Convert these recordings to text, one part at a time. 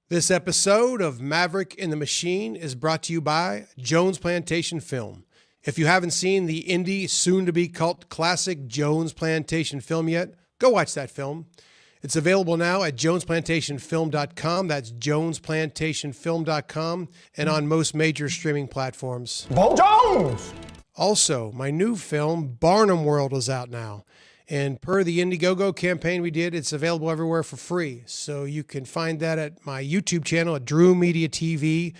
This episode of Maverick in the Machine is brought to you by Jones Plantation Film. If you haven't seen the indie, soon-to-be cult classic Jones Plantation Film yet, go watch that film. It's available now at jonesplantationfilm.com. That's jonesplantationfilm.com and on most major streaming platforms. Jones! Also, my new film, Barnum World, is out now. And per the Indiegogo campaign we did, it's available everywhere for free. So you can find that at my YouTube channel at DrewMediaTV,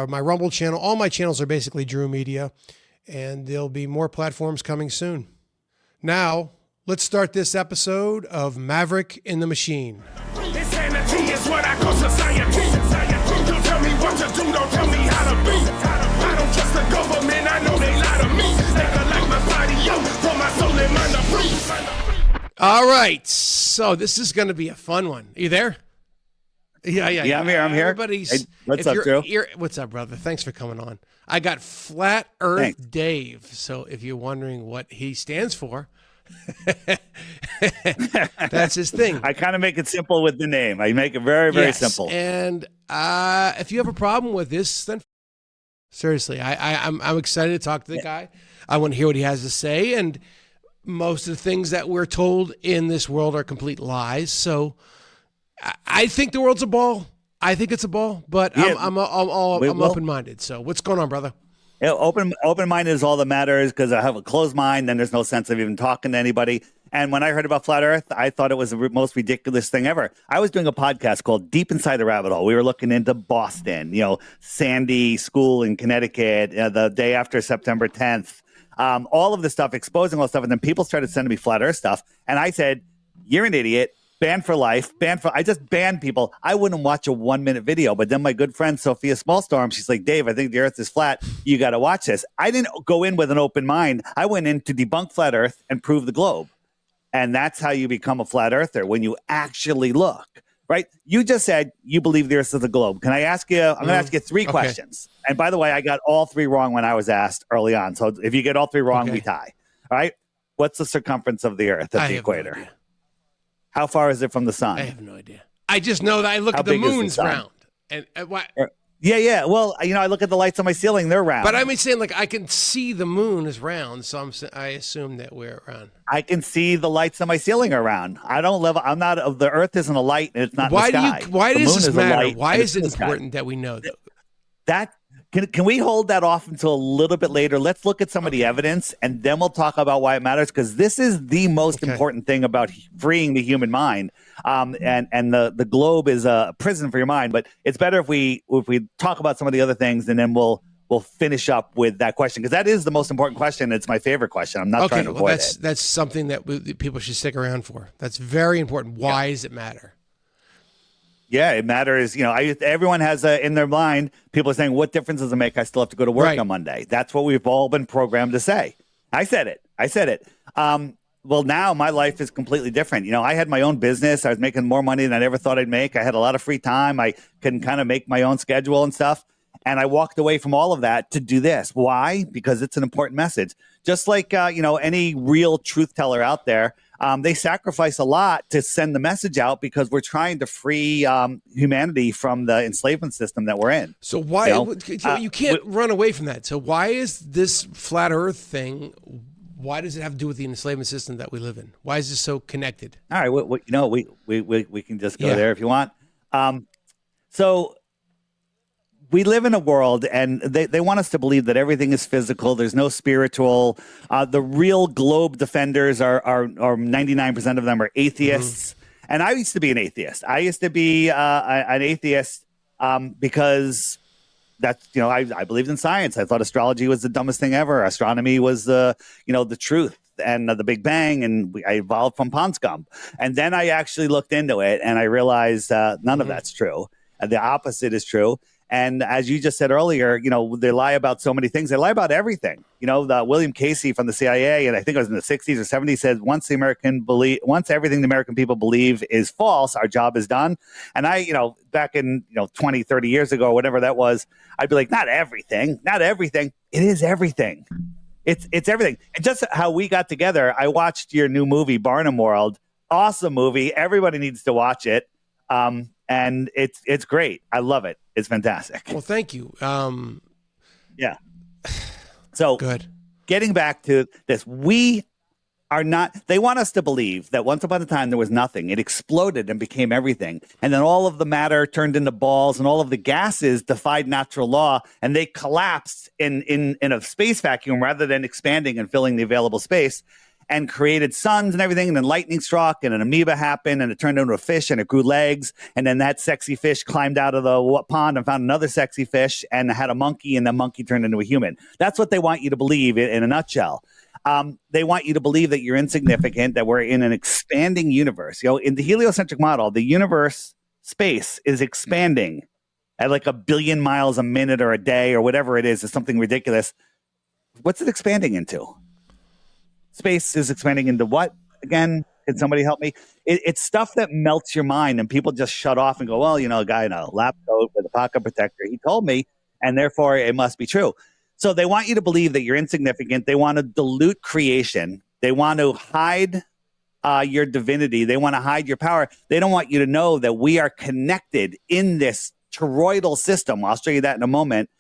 my Rumble channel. All my channels are basically Drew Media, and there'll be more platforms coming soon. Now, let's start this episode of Maverick in the Machine. Insanity is what I call society. Don't tell me what to do, don't tell me how to be. I don't trust the government, I know they lie to me. They can like my body, yo, for my soul and mind to free. All right, so this is going to be a fun one. Are you there? Yeah, I'm here. Everybody's. Hey, what's up, Drew? What's up, brother? Thanks for coming on. I got Flat Earth Dave. So if you're wondering what he stands for, that's his thing. I kind of make it simple with the name. I make it very, very simple. And if you have a problem with this, then seriously, I'm excited to talk to the guy. I want to hear what he has to say. And most of the things that we're told in this world are complete lies. So I think the world's a ball. I think it's a ball, but yeah, I'm open-minded. So what's going on, brother? Yeah, open-minded is all that matters because I have a closed mind. Then there's no sense of even talking to anybody. And when I heard about Flat Earth, I thought it was the most ridiculous thing ever. I was doing a podcast called Deep Inside the Rabbit Hole. We were looking into Boston, Sandy School in Connecticut, the day after September 10th, all of this stuff, exposing all this stuff. And then people started sending me Flat Earth stuff. And I said, you're an idiot. Banned for life. I just banned people. I wouldn't watch a 1-minute video. But then my good friend, Sophia Smallstorm, she's like, Dave, I think the earth is flat. You got to watch this. I didn't go in with an open mind. I went in to debunk Flat Earth and prove the globe. And that's how you become a flat earther, when you actually look, right? You just said you believe the earth is a globe. Can I ask you, I'm going to ask you 3 questions. And by the way, I got all 3 wrong when I was asked early on. So if you get all 3 wrong, we tie. All right. What's the circumference of the earth at the equator? No, how far is it from the sun? I have no idea. I just know that I look at the moon's round. And why? Yeah. Well, I look at the lights on my ceiling; they're round. But I'm saying, I can see the moon is round, so I assume that we're round. I can see the lights on my ceiling are round. I don't live. I'm not. The Earth isn't a light, and it's not. Why in the sky. Why does this matter? Why is it important important that we know that? That can we hold that off until a little bit later? Let's look at some of the evidence, and then we'll talk about why it matters. Because this is the most important thing about freeing the human mind. And the globe is a prison for your mind. But it's better if we talk about some of the other things, and then we'll finish up with that question, because that is the most important question. It's my favorite question. I'm not trying to avoid it. That's something that people should stick around for. That's very important. Why does it matter? Yeah, it matters. Everyone has in their mind, people are saying, what difference does it make? I still have to go to work on Monday. That's what we've all been programmed to say. I said it. Well, now my life is completely different. I had my own business. I was making more money than I ever thought I'd make. I had a lot of free time. I can kind of make my own schedule and stuff. And I walked away from all of that to do this. Why? Because it's an important message. Just like, any real truth teller out there, they sacrifice a lot to send the message out, because we're trying to free humanity from the enslavement system that we're in. So why you can't run away from that? So why is this flat Earth thing? Why does it have to do with the enslavement system that we live in? Why is this so connected? All right, we can just go there if you want. So we live in a world, and they want us to believe that everything is physical. There's no spiritual. The real globe defenders are 99% of them are atheists. Mm-hmm. And I used to be an atheist. I used to be an atheist because that's, I believed in science. I thought astrology was the dumbest thing ever. Astronomy was the truth and the Big Bang. And I evolved from pond scum. And then I actually looked into it, and I realized none of that's true. The opposite is true. And as you just said earlier, they lie about so many things. They lie about everything. The William Casey from the CIA, and I think it was in the 60s or 70s, said once everything the American people believe is false, our job is done. And I, back in 20, 30 years ago, or whatever that was, I'd be like, not everything. It is everything. It's everything. And just how we got together, I watched your new movie, Barnum World. Awesome movie. Everybody needs to watch it. and it's great. I love it. It's fantastic. Well, thank you. Yeah. So Good. Getting back to this, we are not, they want us to believe that once upon a time there was nothing. It exploded and became everything. And then all of the matter turned into balls and all of the gases defied natural law and they collapsed in a space vacuum rather than expanding and filling the available space and created suns and everything. And then lightning struck and an amoeba happened and it turned into a fish and it grew legs. And then that sexy fish climbed out of the pond and found another sexy fish and had a monkey and the monkey turned into a human. That's what they want you to believe in a nutshell. They want you to believe that you're insignificant, that we're in an expanding universe. You know, in the heliocentric model, the universe space is expanding at like 1 billion miles a minute or a day or whatever it is something ridiculous. What's it expanding into? Space is expanding into what? Again, can somebody help me? It's stuff that melts your mind and people just shut off and go, well, you know, a guy in a lab coat with a pocket protector, he told me, and therefore it must be true. So they want you to believe that you're insignificant. They want to dilute creation. They want to hide your divinity. They want to hide your power. They don't want you to know that we are connected in this toroidal system. I'll show you that in a moment.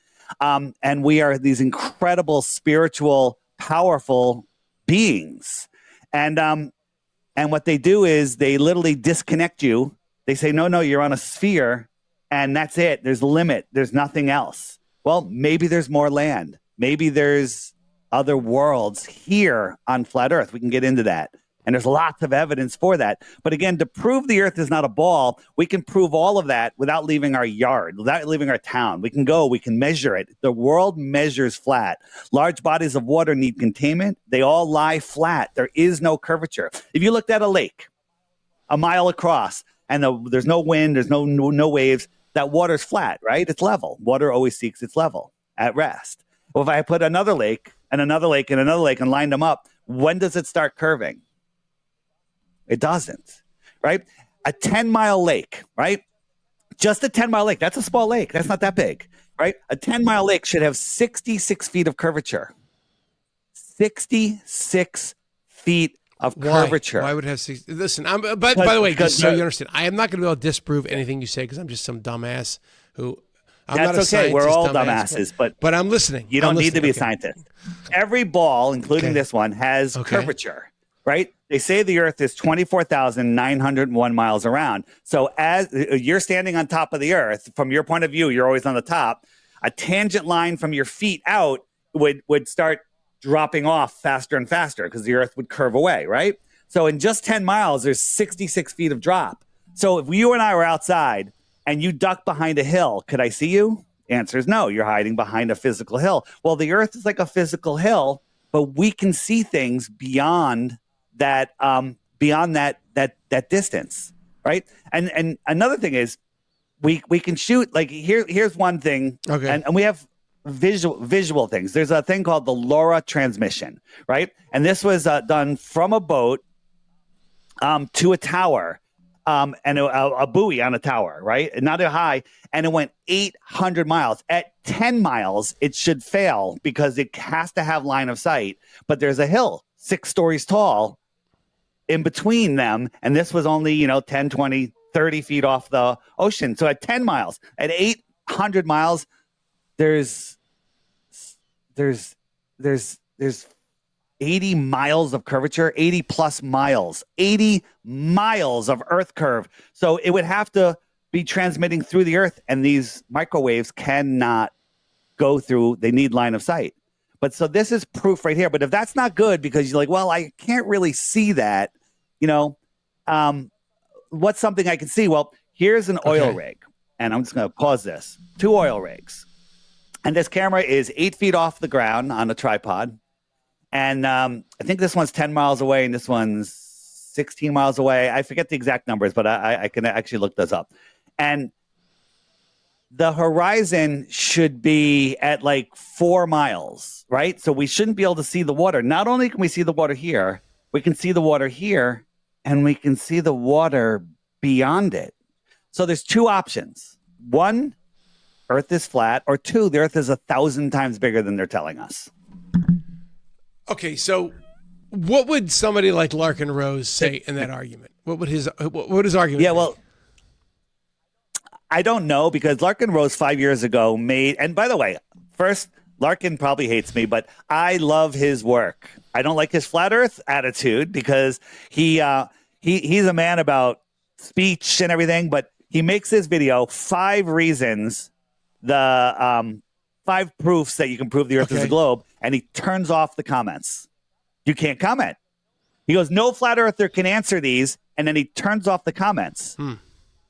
And we are these incredible spiritual, powerful beings. And what they do is they literally disconnect you. They say, no, you're on a sphere and that's it. There's a limit. There's nothing else. Well, maybe there's more land. Maybe there's other worlds here on flat Earth. We can get into that. And there's lots of evidence for that. But again, to prove the Earth is not a ball, we can prove all of that without leaving our yard, without leaving our town. We can measure it. The world measures flat. Large bodies of water need containment. They all lie flat. There is no curvature. If you looked at a lake a mile across and there's no wind, there's no waves, that water's flat, right? It's level. Water always seeks its level at rest. Well, if I put another lake and another lake and another lake and lined them up, when does it start curving? It doesn't, right? A 10-mile lake, right? Just a 10-mile lake. That's a small lake. That's not that big, right? A 10-mile lake should have 66 feet of curvature. 66 feet of curvature. Why would it have 60? Listen, by the way, just so you understand, I am not going to be able to disprove anything you say because I'm just some dumbass who. That's okay. We're all dumbasses, but I'm listening. You don't need to be a scientist. Every ball, including this one, has curvature, right? They say the Earth is 24,901 miles around. So as you're standing on top of the Earth, from your point of view, you're always on the top. A tangent line from your feet out would start dropping off faster and faster because the Earth would curve away, right? So in just 10 miles, there's 66 feet of drop. So if you and I were outside and you duck behind a hill, could I see you? Answer is no, you're hiding behind a physical hill. Well, the Earth is like a physical hill, but we can see things beyond that distance, right? And another thing is we can shoot, like here's one thing, and we have visual things. There's a thing called the LoRa transmission, right? And this was done from a boat to a tower, and a buoy on a tower, right? Not a high, and it went 800 miles. At 10 miles, it should fail because it has to have line of sight, but there's a hill 6 stories tall in between them, and this was only 10, 20, 30 feet off the ocean. So at 10 miles, at 800 miles, there's 80 miles of curvature, 80 plus miles, 80 miles of Earth curve. So it would have to be transmitting through the Earth, and these microwaves cannot go through. They need line of sight. But so this is proof right here. But if that's not good because you're like, well, I can't really see that, what's something I can see? Well, here's an oil rig, and I'm just going to pause this. 2 oil rigs. And this camera is 8 feet off the ground on a tripod. And I think this one's 10 miles away and this one's 16 miles away. I forget the exact numbers, but I can actually look those up. And the horizon should be at like 4 miles, right? So we shouldn't be able to see the water. Not only can we see the water here, we can see the water here, and we can see the water beyond it. So there's 2 options. 1, Earth is flat, or 2, the Earth is 1,000 times bigger than they're telling us. Okay, so what would somebody like Larkin Rose say in that argument? What would his argument be? Well, I don't know, because Larkin Rose 5 years ago and by the way, first, Larkin probably hates me, but I love his work. I don't like his flat earth attitude because he's a man about speech and everything, but he makes this video, 5 reasons, the 5 proofs that you can prove the earth is a globe, and he turns off the comments. You can't comment. He goes, no flat earther can answer these, and then he turns off the comments.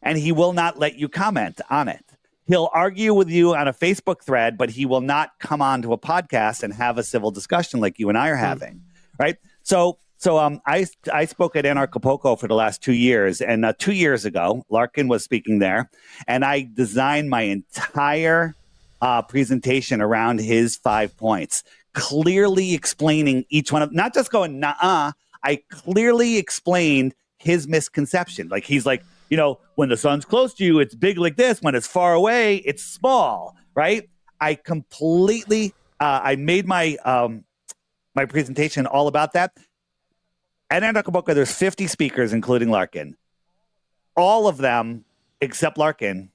And he will not let you comment on it. He'll argue with you on a Facebook thread, but he will not come on to a podcast and have a civil discussion like you and I are having, right? So I spoke at Anarchapulco for the last 2 years, and 2 years ago, Larkin was speaking there, and I designed my entire presentation around his 5 points, clearly explaining each one of, not just going, nah, I clearly explained his misconception. Like, he's like, you know, when the sun's close to you, it's big like this. When it's far away, it's small, right? I completely, I made my my presentation all about that. At Anarchapulco, there's 50 speakers, including Larkin. All of them, except Larkin,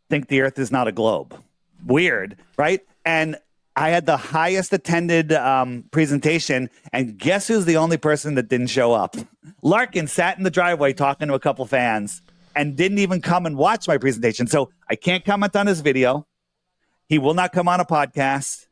think the Earth is not a globe. Weird, right? And I had the highest attended presentation, and guess who's the only person that didn't show up? Larkin sat in the driveway talking to a couple fans and didn't even come and watch my presentation. So I can't comment on his video. He will not come on a podcast,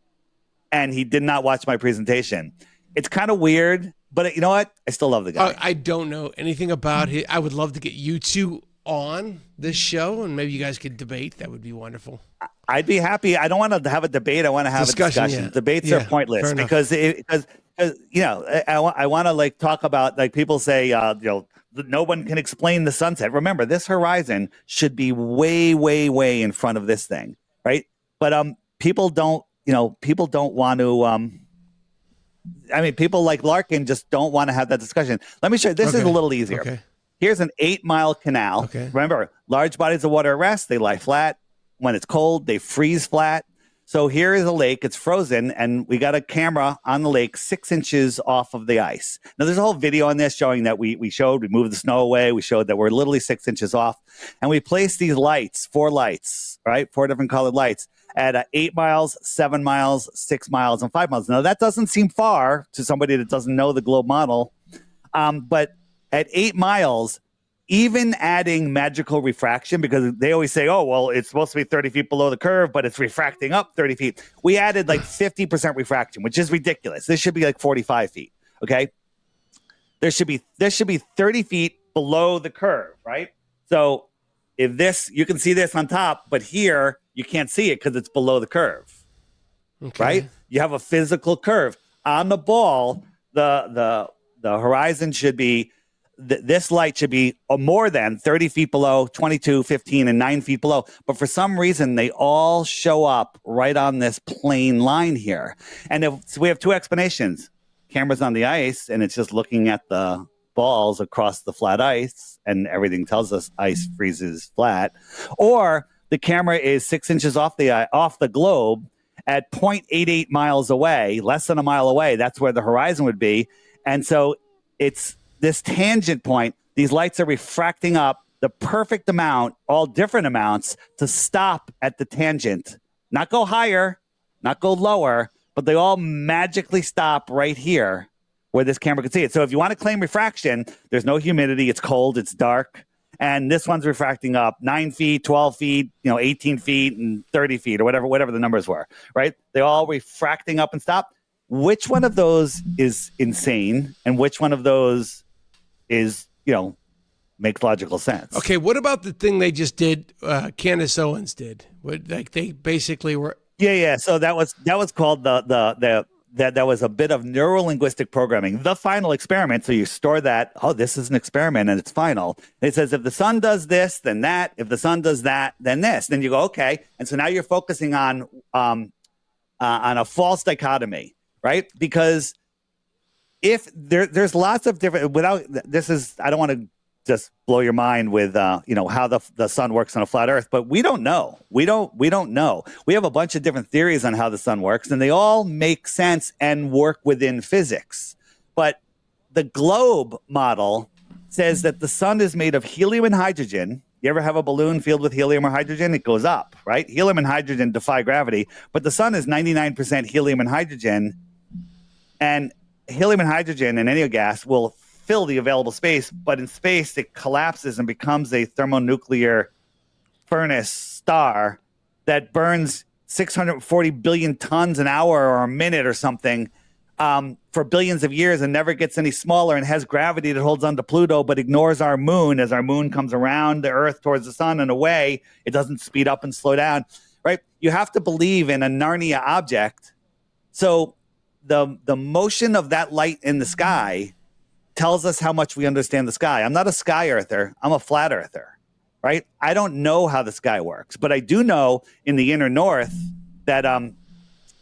and he did not watch my presentation. It's kind of weird, but you know what? I still love the guy. I don't know anything about it. I would love to get you two on this show, and maybe you guys could debate. That would be wonderful. I'd be happy. I don't want to have a debate. I want to have a discussion. Yeah. Debates are pointless because you know, I want to like talk about, like, people say, you know, no one can explain the sunset. Remember, this horizon should be way, way, way in front of this thing, right? But people don't want to. I mean, people like Larkin just don't want to have that discussion. Let me show you. This is a little easier. Okay. Here's an 8-mile canal. Okay. Remember, large bodies of water at rest, they lie flat. When it's cold, they freeze flat. So here is a lake. It's frozen, and we got a camera on the lake 6 inches off of the ice. Now, there's a whole video on this showing that we moved the snow away. We showed that we're literally 6 inches off. And we placed these lights, 4 lights, right? 4 different colored lights at 8 miles, 7 miles, 6 miles, and 5 miles. Now, that doesn't seem far to somebody that doesn't know the globe model. But at 8 miles, even adding magical refraction, because they always say, oh, well, it's supposed to be 30 feet below the curve, but it's refracting up 30 feet. We added like 50% refraction, which is ridiculous. This should be like 45 feet, okay? There should be 30 feet below the curve, right? So if this, you can see this on top, but here you can't see it because it's below the curve, right? You have a physical curve. On the ball, the horizon should be, this light should be more than 30 feet below, 22, 15, and 9 feet below. But for some reason, they all show up right on this plain line here. And so we have 2 explanations. Camera's on the ice, and it's just looking at the balls across the flat ice, and everything tells us ice freezes flat. Or the camera is 6 inches off the globe at 0.88 miles away, less than a mile away. That's where the horizon would be. And so it's this tangent point. These lights are refracting up the perfect amount, all different amounts, to stop at the tangent. Not go higher, not go lower, but they all magically stop right here where this camera can see it. So if you want to claim refraction, there's no humidity, it's cold, it's dark, and this one's refracting up 9 feet, 12 feet, 18 feet, and 30 feet, or whatever the numbers were, right? They're all refracting up and stop. Which one of those is insane, and which one of those is, makes logical sense? Okay, what about the thing they just did, Candace Owens did? Like they basically were... Yeah. So that was called that was a bit of neuro-linguistic programming. The final experiment, so you store that, this is an experiment and it's final. And it says if the sun does this, then that. If the sun does that, then this. Then you go, okay. And so now you're focusing on a false dichotomy, right? Because if there's lots of different, I don't want to just blow your mind with, how the sun works on a flat earth, but we don't know. We don't know. We have a bunch of different theories on how the sun works, and they all make sense and work within physics. But the globe model says that the sun is made of helium and hydrogen, You ever have a balloon filled with helium or hydrogen? It goes up, right? Helium and hydrogen defy gravity, but the sun is 99% helium and hydrogen. And helium and hydrogen and any gas will fill the available space, but in space it collapses and becomes a thermonuclear furnace star that burns 640 billion tons an hour or a minute or something for billions of years and never gets any smaller and has gravity that holds onto Pluto but ignores our moon as our moon comes around the Earth towards the sun and away. It doesn't speed up and slow down, right? You have to believe in a Narnia object. So the motion of that light in the sky tells us how much we understand the sky. I'm not a sky earther. I'm a flat earther, right? I don't know how the sky works, but I do know in the inner north that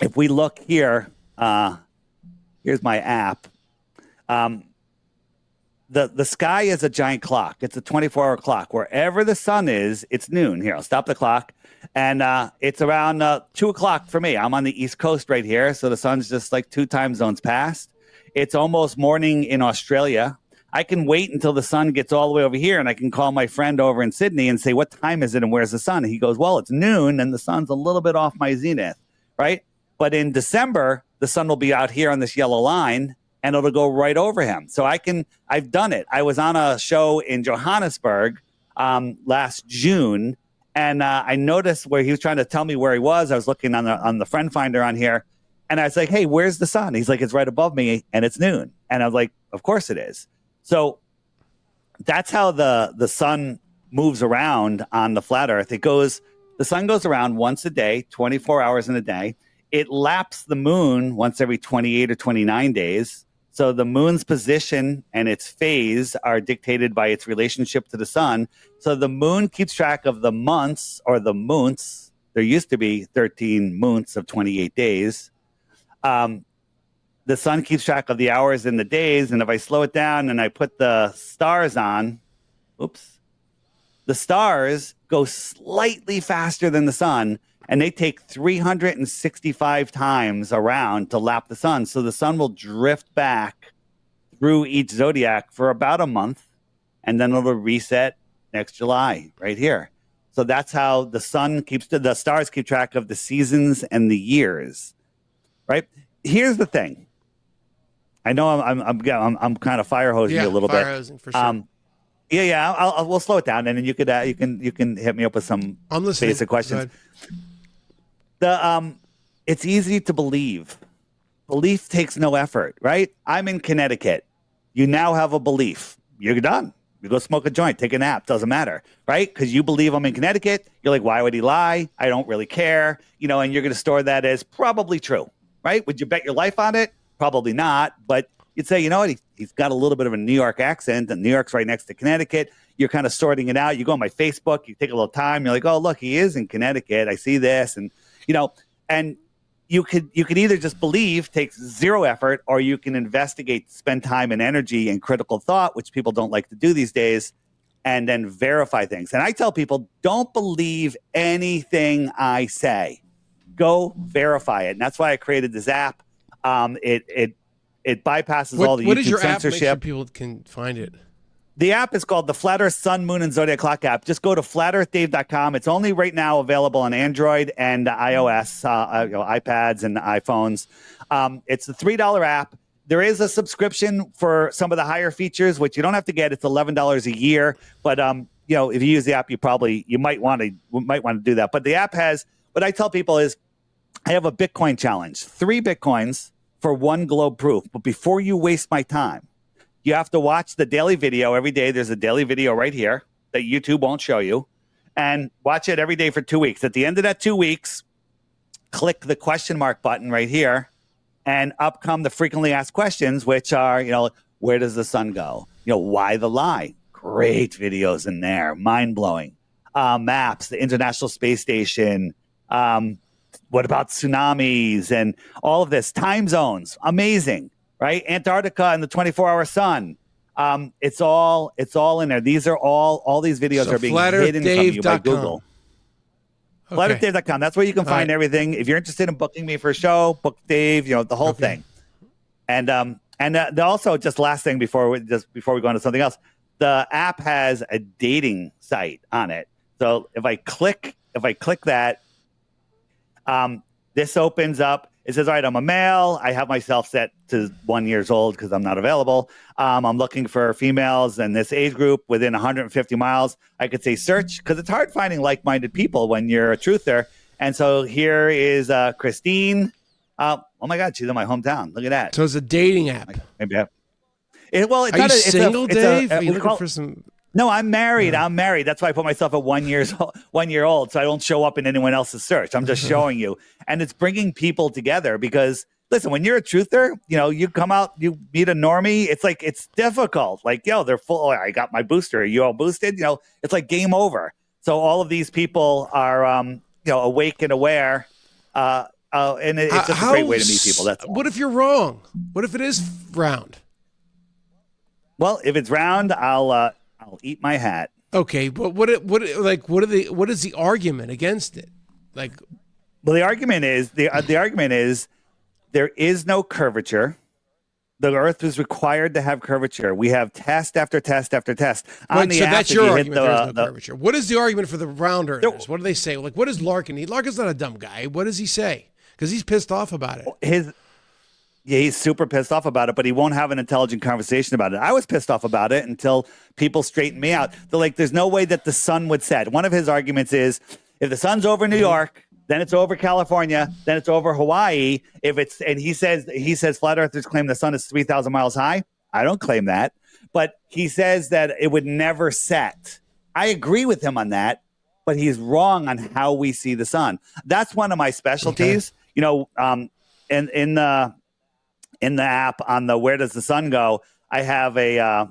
if we look here, here's my app. The sky is a giant clock. It's a 24-hour clock. Wherever the sun is, it's noon. Here, I'll stop the clock. And it's around 2 o'clock for me. I'm on the East Coast right here, so the sun's just like 2 time zones past. It's almost morning in Australia. I can wait until the sun gets all the way over here, and I can call my friend over in Sydney and say, what time is it and where's the sun? And he goes, well, it's noon, and the sun's a little bit off my zenith, right? But in December, the sun will be out here on this yellow line, and it'll go right over him. So I've done it. I was on a show in Johannesburg last June, and I noticed where he was trying to tell me where he was. I was looking on the friend finder on here, and I was like, hey, where's the sun? He's like, it's right above me, and it's noon. And I was like, of course it is. So that's how the sun moves around on the flat Earth. The sun goes around once a day, 24 hours in a day. It laps the moon once every 28 or 29 days. So the moon's position and its phase are dictated by its relationship to the sun. So the moon keeps track of the months or the moons. There used to be 13 moons of 28 days. The sun keeps track of the hours and the days. And if I slow it down and I put the stars on, the stars go slightly faster than the sun, and they take 365 times around to lap the sun. So the sun will drift back through each zodiac for about a month, and then it'll reset next July right here. So that's how the stars keep track of the seasons and the years, right? Here's the thing. I know I'm kind of fire hosing you a little bit. Fire hosing for sure. We'll slow it down, and then you can hit me up with some basic questions. It's easy to believe. Belief takes no effort, right? I'm in Connecticut. You now have a belief. You're done. You go smoke a joint, take a nap. Doesn't matter, right? Because you believe I'm in Connecticut. You're like, why would he lie? I don't really care. And you're going to store that as probably true, right? Would you bet your life on it? Probably not. But you'd say, you know what? He's got a little bit of a New York accent, and New York's right next to Connecticut. You're kind of sorting it out. You go on my Facebook. You take a little time. You're like, oh, look, he is in Connecticut. I see this. And and you could either just believe, takes zero effort, or you can investigate, spend time and energy and critical thought, which people don't like to do these days, and then verify things. And I tell people, don't believe anything I say. Go verify it. And that's why I created this app. It bypasses all the YouTube censorship. What is your app? Make sure people can find it. The app is called the Flat Earth Sun, Moon, and Zodiac Clock app. Just go to flatearthdave.com. It's only right now available on Android and iOS, iPads and iPhones. It's a $3 app. There is a subscription for some of the higher features, which you don't have to get. It's $11 a year. But if you use the app, you might want to do that. But the app has, what I tell people is, I have a Bitcoin challenge, 3 Bitcoins for 1 globe proof. But before you waste my time, you have to watch the daily video every day. There's a daily video right here that YouTube won't show you, and watch it every day for 2 weeks. At the end of that 2 weeks, click the question mark button right here, and up come the frequently asked questions, which are, where does the sun go? Why the lie? Great videos in there, mind-blowing. Maps, the International Space Station, what about tsunamis and all of this? Time zones, amazing. Right? Antarctica and the 24-hour sun. It's all in there. These are all these videos are being hidden from you by Google. Okay. FlatEarthDave.com. That's where you can find everything. If you're interested in booking me for a show, book Dave, the whole thing. And also, just last thing before we go into something else, the app has a dating site on it. So if I click that, this opens up. It says, all right, I'm a male. I have myself set to 1 year old because I'm not available. I'm looking for females in this age group within 150 miles. I could say search because it's hard finding like-minded people when you're a truther. And so here is Christine. Oh my God, she's in my hometown. Look at that. So it's a dating app. Maybe. It's Are you single, Dave? Are you looking for some? No, I'm married. I'm married. That's why I put myself at 1 year old, so I don't show up in anyone else's search. I'm just showing you, and it's bringing people together because listen, when you're a truther, you come out, you meet a normie. It's difficult. Like, yo, they're full. Oh, I got my booster. Are you all boosted? It's like game over. So all of these people are, awake and aware. And it's just a great way to meet people. That's all. What if you're wrong? What if it is round? Well, if it's round, I'll eat my hat. Okay, but what is the argument against it? Like, well, the argument is there is no curvature. The Earth is required to have curvature. We have test after test after test. Right, so that's your argument. There's no curvature. What is the argument for the round Earthers? What do they say? Like, what is Larkin? Larkin's not a dumb guy. What does he say? Because he's pissed off about it. He's super pissed off about it, but he won't have an intelligent conversation about it. I was pissed off about it until people straightened me out. They're like, there's no way that the sun would set. One of his arguments is, if the sun's over New York, then it's over California, then it's over Hawaii. He says flat earthers claim the sun is 3,000 miles high. I don't claim that, but he says that it would never set. I agree with him on that, but he's wrong on how we see the sun. That's one of my specialties. Okay. In the app on the Where Does the Sun Go, I've got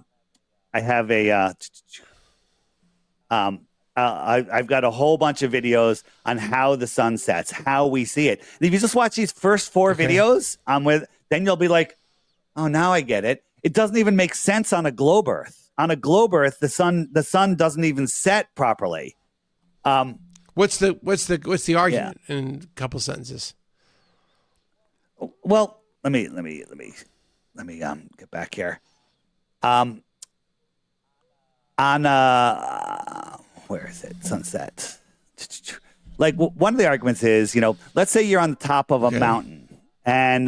a whole bunch of videos on how the sun sets, how we see it. And if you just watch these first four videos, then you'll be like, oh, now I get it. It doesn't even make sense on a globe Earth. On a globe Earth, the sun doesn't even set properly. What's the argument in a couple sentences? Well, let me get back here. Where is it? Sunset. Like one of the arguments is, let's say you're on the top of a mountain and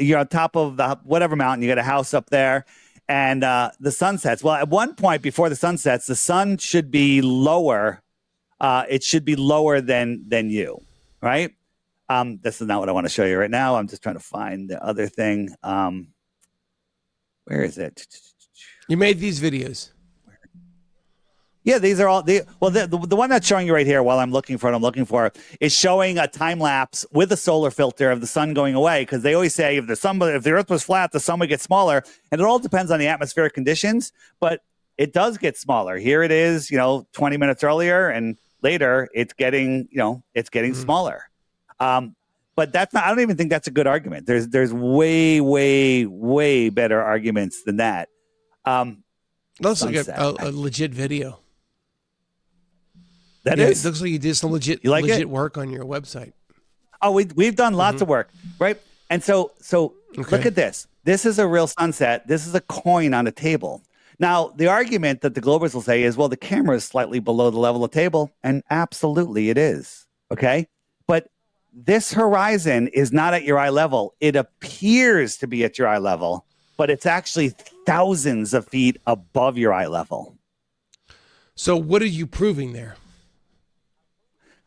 you're on top of the whatever mountain, you got a house up there and the sun sets. Well, at one point before the sun sets, the sun should be lower. It should be lower than you, right? This is not what I want to show you right now. I'm just trying to find the other thing. Where is it? You made these videos. Yeah, these are all the one that's showing you right here while I'm looking for is showing a time lapse with a solar filter of the sun going away, because they always say if the Earth was flat, the sun would get smaller, and it all depends on the atmospheric conditions, but it does get smaller. Here it is, 20 minutes earlier, and later it's getting smaller. But that's not. I don't even think that's a good argument. There's way, way, way better arguments than that. Looks like a legit video. It looks like you did some legit work on your website. Oh, we've done lots of work, right? And so look at this. This is a real sunset. This is a coin on a table. Now, the argument that the Globers will say is, well, the camera is slightly below the level of the table, and absolutely it is. Okay, but this horizon is not at your eye level. It appears to be at your eye level, but it's actually thousands of feet above your eye level. So what are you proving there?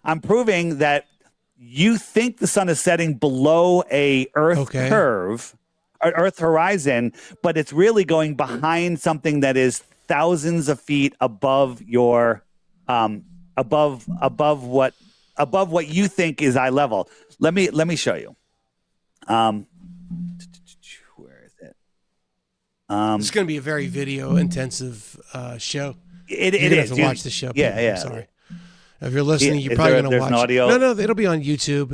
I'm proving that you think the sun is setting below a Earth curve, or Earth horizon, but it's really going behind something that is thousands of feet above your above what you think is eye level. Let me show you. Where is it? It's going to be a very video intensive show. It You're is. Have to watch the show. Yeah, yeah. I'm sorry. If you're listening, you're probably going to watch. Audio? No, it'll be on YouTube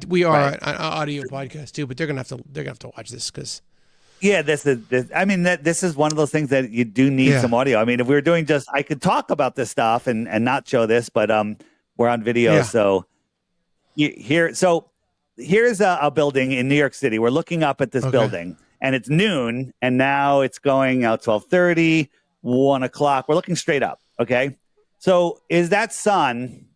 we are an audio podcast too. But they're gonna have to watch this because. Yeah, this is one of those things that you do need some audio. I mean, if we were doing I could talk about this stuff and not show this, but we're on video, so here's a building in New York City. We're looking up at this building, and it's noon, and now it's going out 12:30, 1 o'clock. We're looking straight up. Okay. So is that sun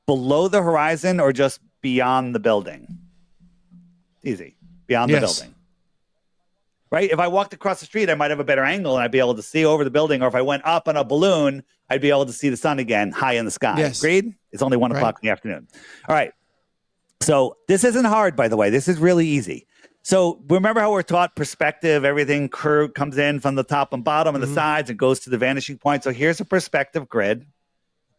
below the horizon or just beyond the building? Easy. Beyond the building. Right? If I walked across the street, I might have a better angle and I'd be able to see over the building. Or if I went up on a balloon, I'd be able to see the sun again high in the sky. Yes. Agreed? It's only 1 o'clock in the afternoon. All right. So this isn't hard, by the way. This is really easy. So remember how we're taught perspective, everything curve comes in from the top and bottom and the sides and goes to the vanishing point. So here's a perspective grid.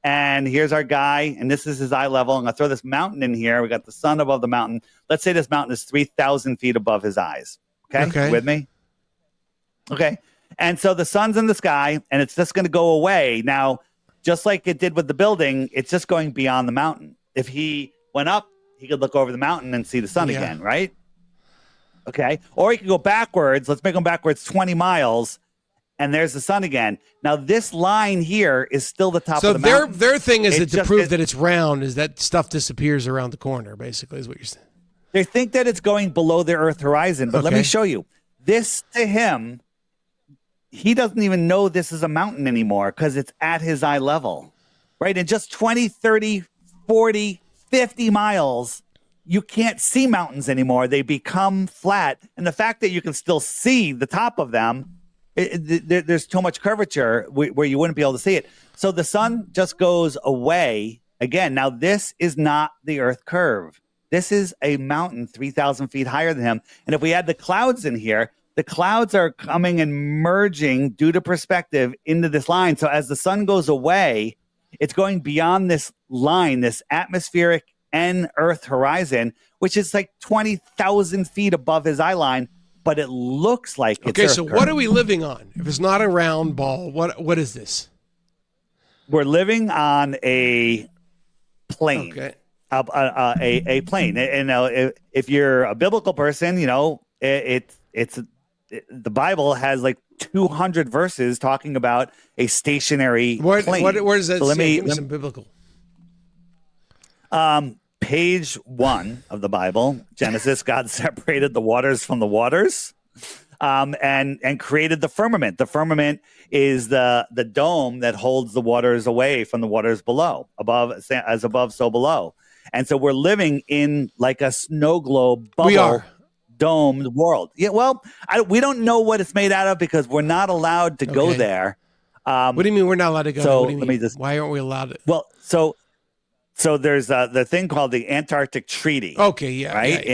And here's our guy, and this is his eye level. I'm going to throw this mountain in here. We got the sun above the mountain. Let's say this mountain is 3,000 feet above his eyes. Okay. You with me? Okay. And so the sun's in the sky, and it's just going to go away. Now, just like it did with the building, it's just going beyond the mountain. If he went up, he could look over the mountain and see the sun again, right? Okay. Or he could go backwards. Let's make him backwards 20 miles. And there's the sun again. Now, this line here is still the top of the mountain. So their thing is that to prove that it's round is that stuff disappears around the corner, basically, is what you're saying. They think that it's going below the Earth horizon. But let me show you. This, to him, he doesn't even know this is a mountain anymore because it's at his eye level, right? In just 20, 30, 40, 50 miles, you can't see mountains anymore. They become flat. And the fact that you can still see the top of them, there's too much curvature where you wouldn't be able to see it. So the sun just goes away again. Now, this is not the Earth curve. This is a mountain 3,000 feet higher than him. And if we add the clouds in here, the clouds are coming and merging due to perspective into this line. So as the sun goes away, it's going beyond this line, this atmospheric and Earth horizon, which is like 20,000 feet above his eye line. But it looks like it's okay. So Earth what curve. are we living on? If it's not a round ball, what is this? We're living on a plane. Okay. A plane. And if you're a biblical person, you know the Bible has like 200 verses talking about a stationary plane. Where does that so say? Give me some biblical. Page 1 of the Bible, Genesis, God separated the waters from the waters, and created the firmament. The firmament is the dome that holds the waters away from the waters below. As above, so below. And so we're living in like a snow globe bubble, domed world. Yeah. Well, we don't know what it's made out of because we're not allowed to go there. What do you mean we're not allowed to go? So what do you mean? Why aren't we allowed to? Well, so there's the thing called the Antarctic Treaty. Okay, yeah, right.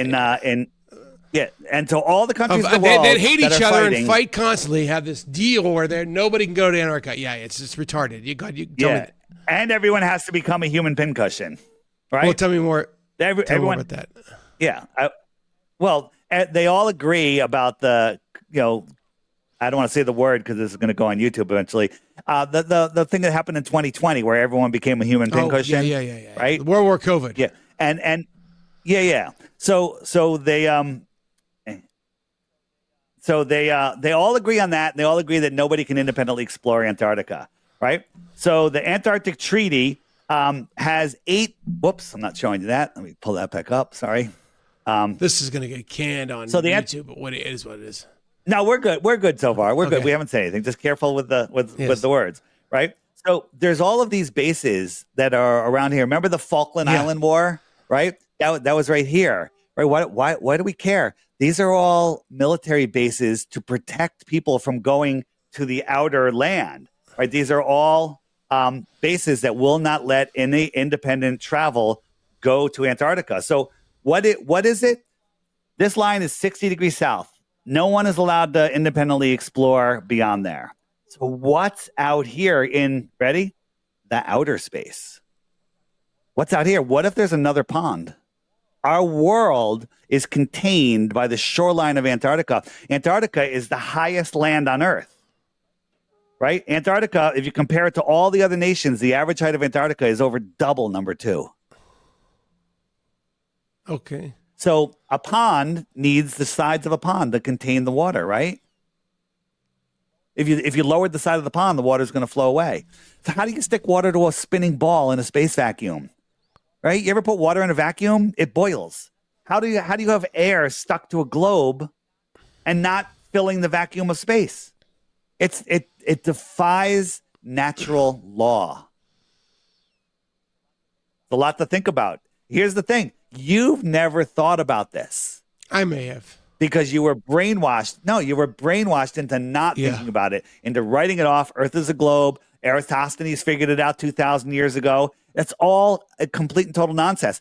And so all the countries in the world that hate each other fighting, and fight constantly have this deal where nobody can go to Antarctica. Yeah, it's just retarded. You tell me. And everyone has to become a human pincushion, right? Well, tell me more. Everyone tell me more about that. Yeah. They all agree about the I don't want to say the word because this is going to go on YouTube eventually. The thing that happened in 2020 where everyone became a human pincushion. Yeah. Right. The World War COVID. Yeah. And So they all agree on that. And they all agree that nobody can independently explore Antarctica. Right. So the Antarctic Treaty has 8. Whoops, I'm not showing you that. Let me pull that back up. Sorry. This is going to get canned on YouTube, but what it is. No, we're good. We're good so far. We're Okay. good. We haven't said anything. Just careful with the words, right? So there's all of these bases that are around here. Remember the Falkland Island War, right? That was right here, right? Why do we care? These are all military bases to protect people from going to the outer land, right? These are all bases that will not let any independent travel go to Antarctica. So what is it? This line is 60 degrees south. No one is allowed to independently explore beyond there. So what's out here the outer space? What's out here? What if there's another pond? Our world is contained by the shoreline of Antarctica. Antarctica is the highest land on Earth, right? Antarctica, if you compare it to all the other nations, the average height of Antarctica is over double number 2. Okay. So a pond needs the sides of a pond to contain the water, right? If you lowered the side of the pond, the water is going to flow away. So how do you stick water to a spinning ball in a space vacuum? Right? You ever put water in a vacuum? It boils. How do you have air stuck to a globe and not filling the vacuum of space? It defies natural law. It's a lot to think about. Here's the thing. You've never thought about this. I may have. Because you were brainwashed. No, you were brainwashed into not thinking about it, into writing it off. Earth is a globe. Eratosthenes figured it out 2,000 years ago. That's all a complete and total nonsense.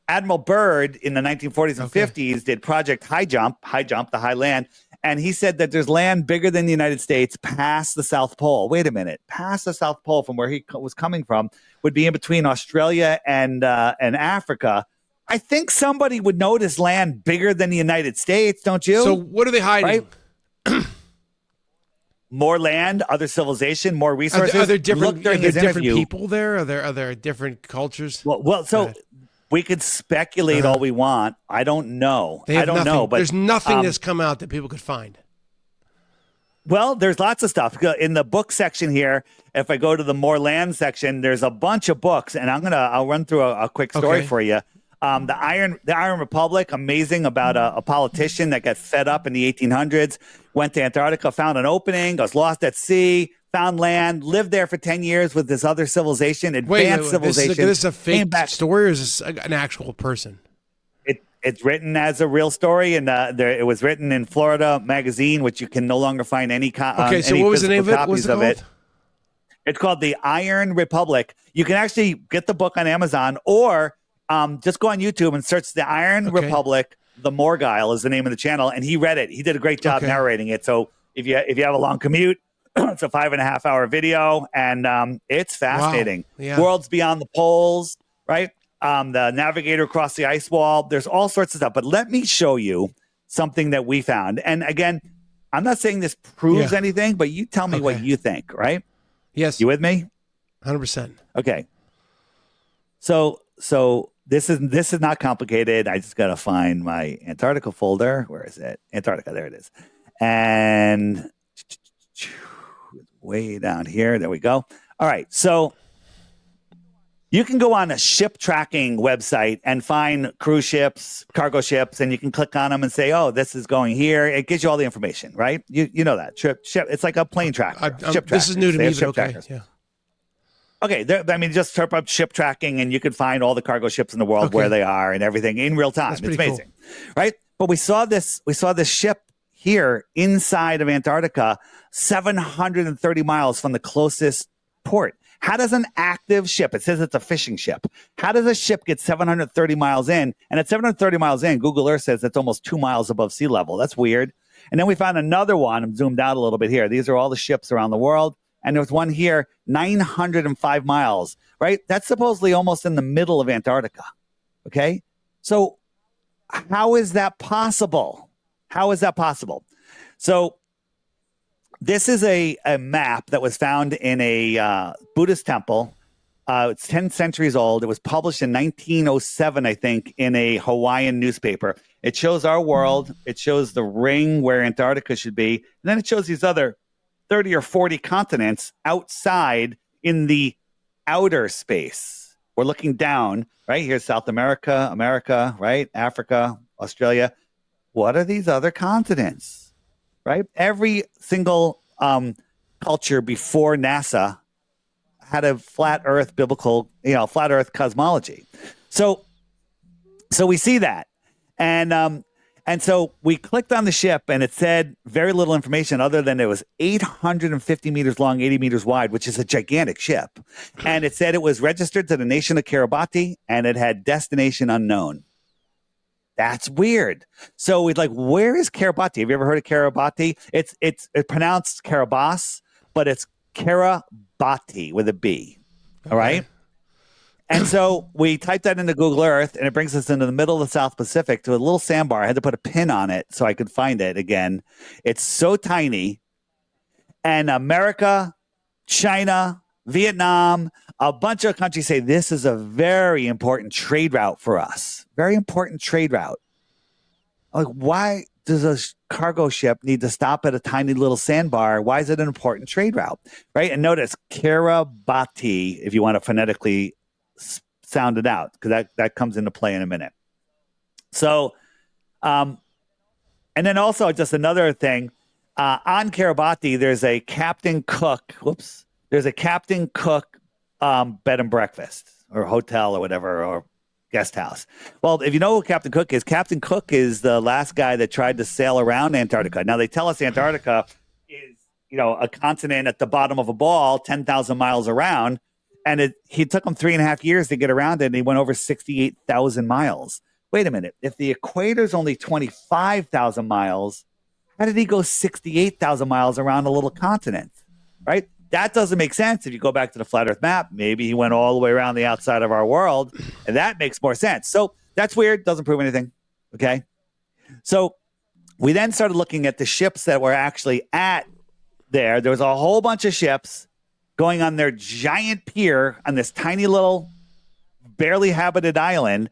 Admiral Byrd in the 1940s and 50s did Project High Jump, the high land. And he said that there's land bigger than the United States past the South Pole. Wait a minute. Past the South Pole from where he was coming from would be in between Australia and Africa. I think somebody would notice land bigger than the United States, don't you? So what are they hiding? Right? More land, other civilization, more resources. Are there different interview, people there? Are there different cultures? Well, so we could speculate all we want. I don't know. I don't know, but there's nothing that's come out that people could find. Well, there's lots of stuff in the book section here. If I go to the more land section, there's a bunch of books, and I'll run through a quick story for you. The Iron Republic, amazing, about a politician that got fed up in the 1800s, went to Antarctica, found an opening, was lost at sea, found land, lived there for 10 years with this other civilization, advanced civilization. This is a fake story, or is this an actual person? It's written as a real story, and it was written in Florida Magazine, which you can no longer find any Okay, so what was the name of it? What's it called? It's called The Iron Republic. You can actually get the book on Amazon, or just go on YouTube and search The Iron Republic. The Morgile is the name of the channel, and he read it. He did a great job narrating it. So if you have a long commute, it's a 5.5 hour video, and it's fascinating. Wow. Yeah. Worlds beyond the poles, right? The navigator across the ice wall. There's all sorts of stuff. But let me show you something that we found. And again, I'm not saying this proves anything, but you tell me what you think, right? Yes. You with me? 100%. Okay. So this is not complicated. I just got to find my Antarctica folder. Where is it? Antarctica. There it is. And way down here. There we go. All right. So you can go on a ship tracking website and find cruise ships, cargo ships, and you can click on them and say, "Oh, this is going here." It gives you all the information, right? You know that ship. It's like a plane tracker. This is new to me, but okay. Yeah. Okay, just type up ship tracking, and you can find all the cargo ships in the world where they are and everything in real time. It's amazing, right? But we saw this ship here inside of Antarctica, 730 miles from the closest port. How does an active ship, it says it's a fishing ship, how does a ship get 730 miles in? And at 730 miles in, Google Earth says it's almost 2 miles above sea level. That's weird. And then we found another one. I'm zoomed out a little bit here. These are all the ships around the world. And there's one here, 905 miles, right? That's supposedly almost in the middle of Antarctica, okay? So how is that possible? How is that possible? So this is a map that was found in a Buddhist temple. It's 10 centuries old. It was published in 1907, I think, in a Hawaiian newspaper. It shows our world. It shows the ring where Antarctica should be. And then it shows these other 30 or 40 continents outside in the outer space. We're looking down, right? Here's South America, right? Africa, Australia. What are these other continents, right? Every single culture before NASA had a flat earth biblical, flat earth cosmology. So we see that. And so we clicked on the ship, and it said very little information other than it was 850 meters long, 80 meters wide, which is a gigantic ship. And it said it was registered to the nation of Kiribati, and it had destination unknown. That's weird. So we'd like, where is Kiribati? Have you ever heard of Kiribati? It's pronounced Kiribati, but it's Kiribati with a B. Okay. All right. And so we typed that into Google Earth, and it brings us into the middle of the South Pacific to a little sandbar. I had to put a pin on it so I could find it again. It's so tiny. And America, China, Vietnam, a bunch of countries say this is a very important trade route for us. Very important trade route. Like, why does a cargo ship need to stop at a tiny little sandbar? Why is it an important trade route? Right? And notice Kiribati, if you want to phonetically sound it out, because that comes into play in a minute. So, and then also just another thing, on Kiribati, there's a Captain Cook. There's a Captain Cook bed and breakfast or hotel or whatever, or guest house. Well, if you know who Captain Cook is the last guy that tried to sail around Antarctica. Now they tell us Antarctica is, a continent at the bottom of a ball, 10,000 miles around. And he took him 3.5 years to get around it, and he went over 68,000 miles. Wait a minute. If the equator is only 25,000 miles, how did he go 68,000 miles around a little continent, right? That doesn't make sense. If you go back to the flat Earth map, maybe he went all the way around the outside of our world, and that makes more sense. So that's weird. Doesn't prove anything, okay? So we then started looking at the ships that were actually at there. There was a whole bunch of ships going on their giant pier on this tiny little, barely habited island,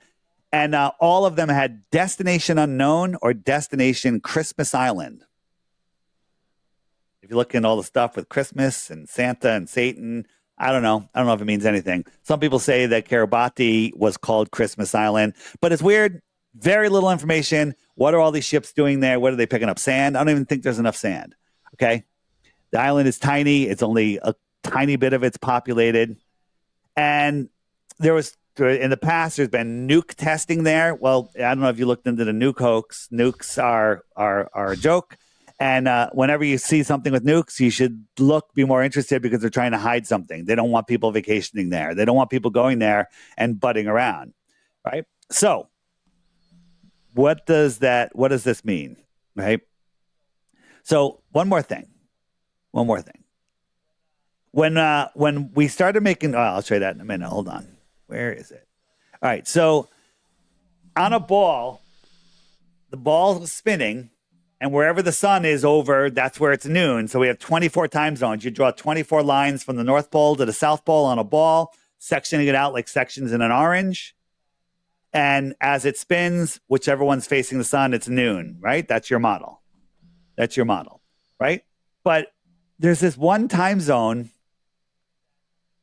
and all of them had destination unknown or destination Christmas Island. If you look into all the stuff with Christmas and Santa and Satan, I don't know if it means anything. Some people say that Kiribati was called Christmas Island, but it's weird. Very little information. What are all these ships doing there? What are they picking up? Sand? I don't even think there's enough sand. Okay. The island is tiny. It's only a tiny bit of it's populated. And there was, in the past, there's been nuke testing there. Well, I don't know if you looked into the nuke hoax. Nukes are a joke. And whenever you see something with nukes, you should be more interested, because they're trying to hide something. They don't want people vacationing there. They don't want people going there and butting around, right? So what does this mean, right? So one more thing. When we started making, I'll show you that in a minute. Hold on. Where is it? All right. So on a ball, the ball is spinning, and wherever the sun is over, that's where it's noon. So we have 24 time zones. You draw 24 lines from the North Pole to the South Pole on a ball, sectioning it out like sections in an orange. And as it spins, whichever one's facing the sun, it's noon, right? That's your model, right? But there's this one time zone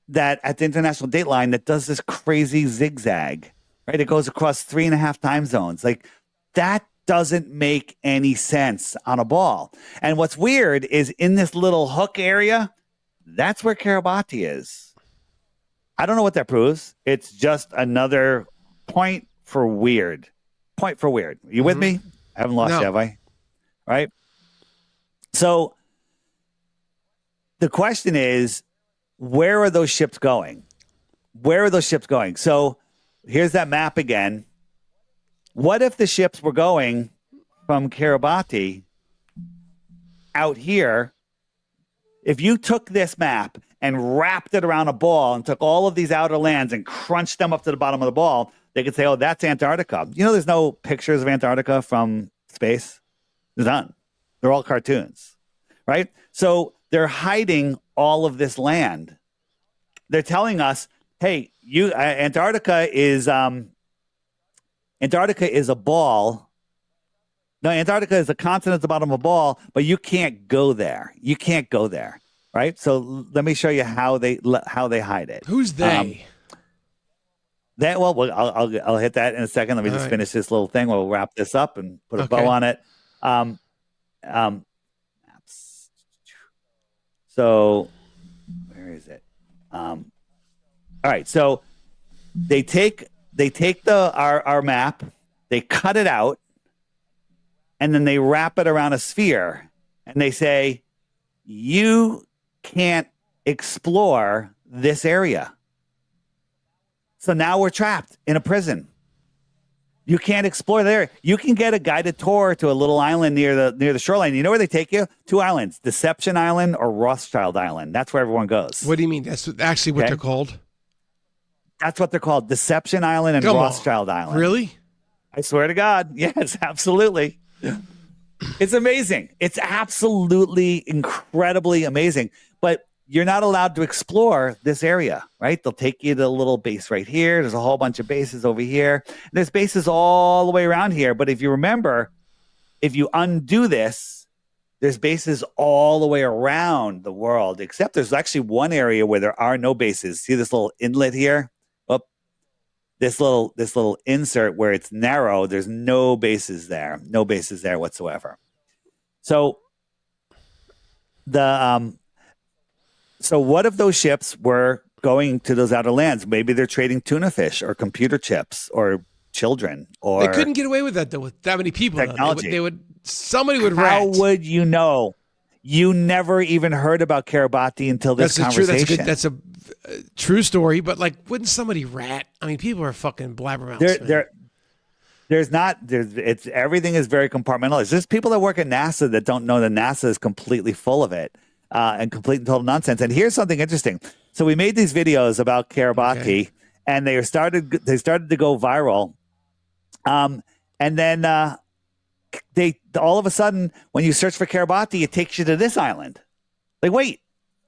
that at the international date line that does this crazy zigzag, right? It goes across 3.5 time zones. Like, that doesn't make any sense on a ball. And what's weird is in this little hook area, that's where Kiribati is. I don't know what that proves. It's just another point for weird. Are you with me? I haven't lost you, have I? Right? So the question is, where are those ships going? So here's that map again. What if the ships were going from Kiribati out here? If you took this map and wrapped it around a ball and took all of these outer lands and crunched them up to the bottom of the ball, they could say, oh, that's Antarctica. There's no pictures of Antarctica from space. There's none. They're all cartoons, right? So they're hiding all of this land. They're telling us, hey, Antarctica is a ball. No, Antarctica is a continent at the bottom of a ball, but you can't go there. Right? So let me show you how they hide it. Who's they? I'll hit that in a second. Let me just finish this little thing. We'll wrap this up and put a bow on it. So where is it? All right. So they take our map, they cut it out, and then they wrap it around a sphere, and they say, you can't explore this area. So now we're trapped in a prison. You can't explore there. You can get a guided tour to a little island near the shoreline. You know where they take you? 2 islands, Deception Island or Rothschild Island. That's where everyone goes. What do you mean? That's actually what they're called? That's what they're called, Deception Island and Rothschild Island. Really? I swear to God. Yes, absolutely. It's amazing. It's absolutely incredibly amazing. But you're not allowed to explore this area, right? They'll take you to a little base right here. There's a whole bunch of bases over here. There's bases all the way around here. But if you remember, if you undo this, there's bases all the way around the world, except there's actually one area where there are no bases. See this little inlet here? this little insert where it's narrow. There's no bases there whatsoever. So so what if those ships were going to those outer lands? Maybe they're trading tuna fish or computer chips or children, or they couldn't get away with that though with that many people. Technology. They would somebody would How rat. would you know? You never even heard about Kiribati until this conversation. That's a true story, but like, wouldn't somebody rat? I mean, people are fucking blabbermouths. It's everything is very compartmentalized. There's people that work at NASA that don't know that NASA is completely full of it and complete and total nonsense. And here's something interesting. So we made these videos about Kiribati, and they started to go viral. And then they all of a sudden, when you search for Kiribati, it takes you to this island. Like, wait,